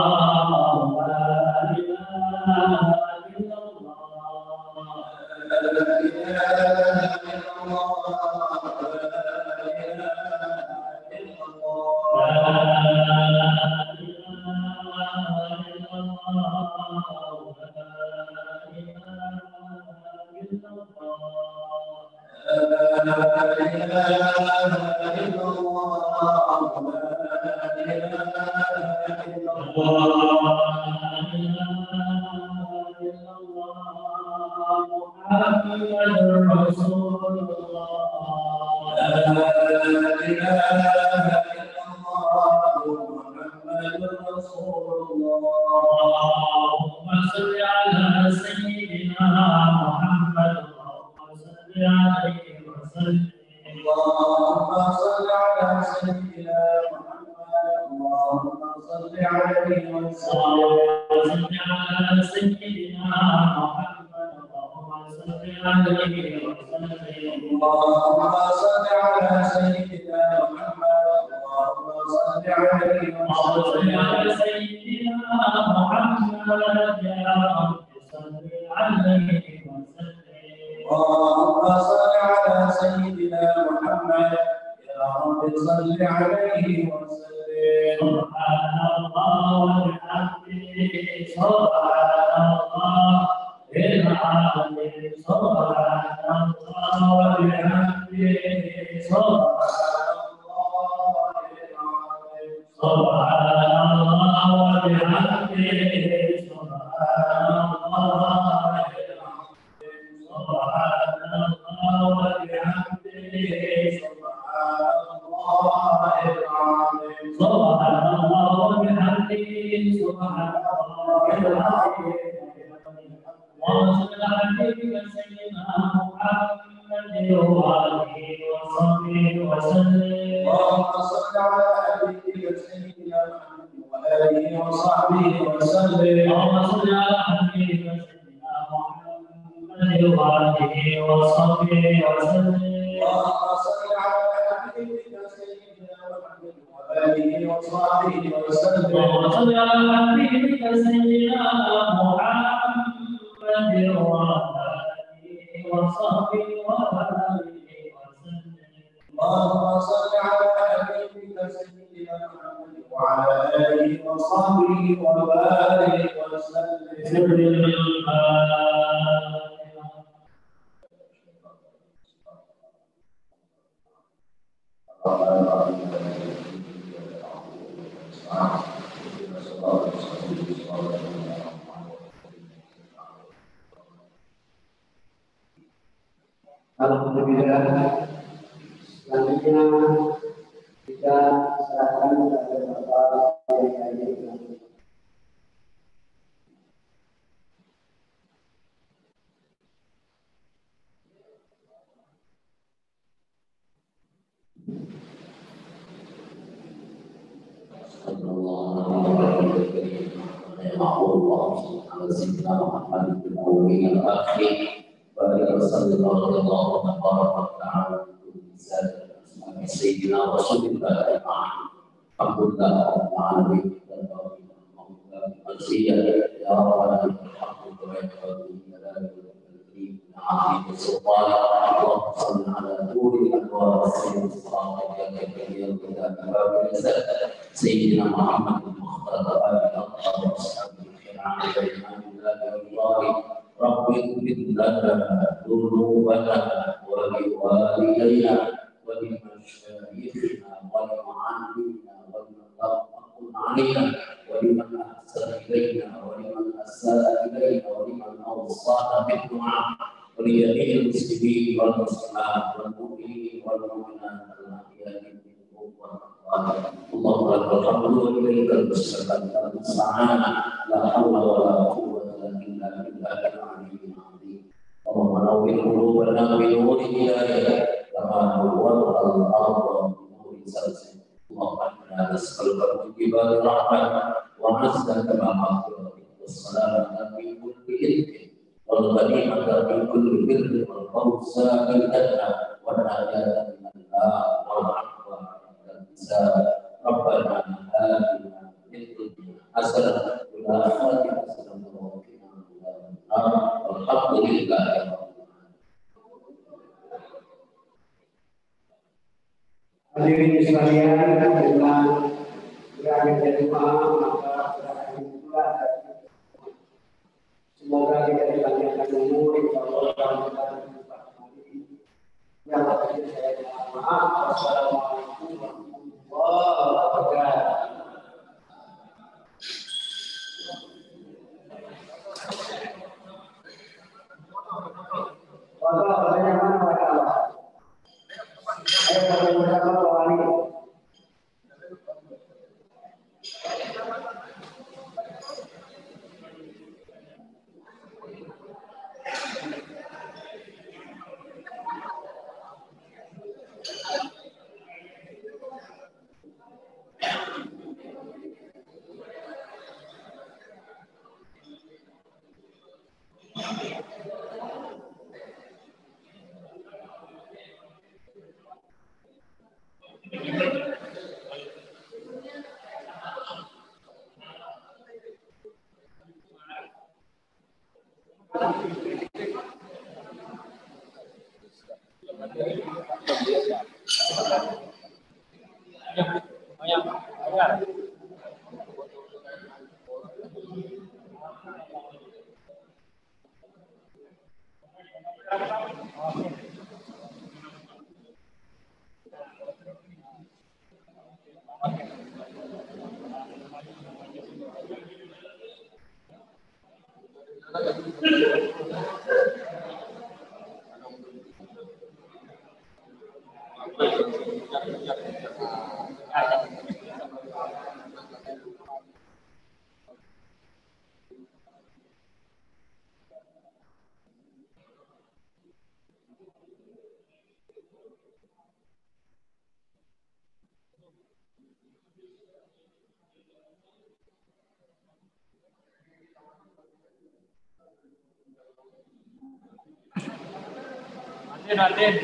وصحبه وآله وسلم. اللهم صل على حبيبك سيدنا محمد وعلى آله وصحبه وبارك وسلم. Alhamdulillah. Selanjutnya kita serahkan kepada Bapak yang Sayyidina Muhammad Rabbi ighfir lana dhunubana wa liwalidayna wa limasyayikhina wa limu'allimina wa liman lam alaina wa liman ahsana ilaina wa liman assa'a ilaina wa liman awsana bid-du'a wa li jami'il muslimin wal muslimat wal mu'minin wal mu'minat al-ahya'i minhum wal amwat. Allahumma lakal hamdu wa ilaikal musta'an. La hawla wa la quwwata illa billahil aliyyil azim. Allahumma nawwir qulubana bi nuri hidayah kama nawwartal arda bi nuri samsik. Allahumma inna nas'aluka mujibal rahmat wa nas'aluka maghfiratan was-salamata min kulli ithmin wal ghanimata min kulli birrin wal fawza bil jannah wa najata min an-nar wal 'afwa 'inda al-hisab. Rabbana atina fid dunya hasanah wa fil akhirati hasanah wa qina adzabannar. Walhamdulillahi rabbil alamin. Hadirin sekalian, dengan berakhirnya doa maka berakhir pula. Semoga kita dipanjangkan umur, insyaallah dalam yang tadi saya mohon maaf. Wassalamualaikum warahmatullahi wabarakatuh. Adin.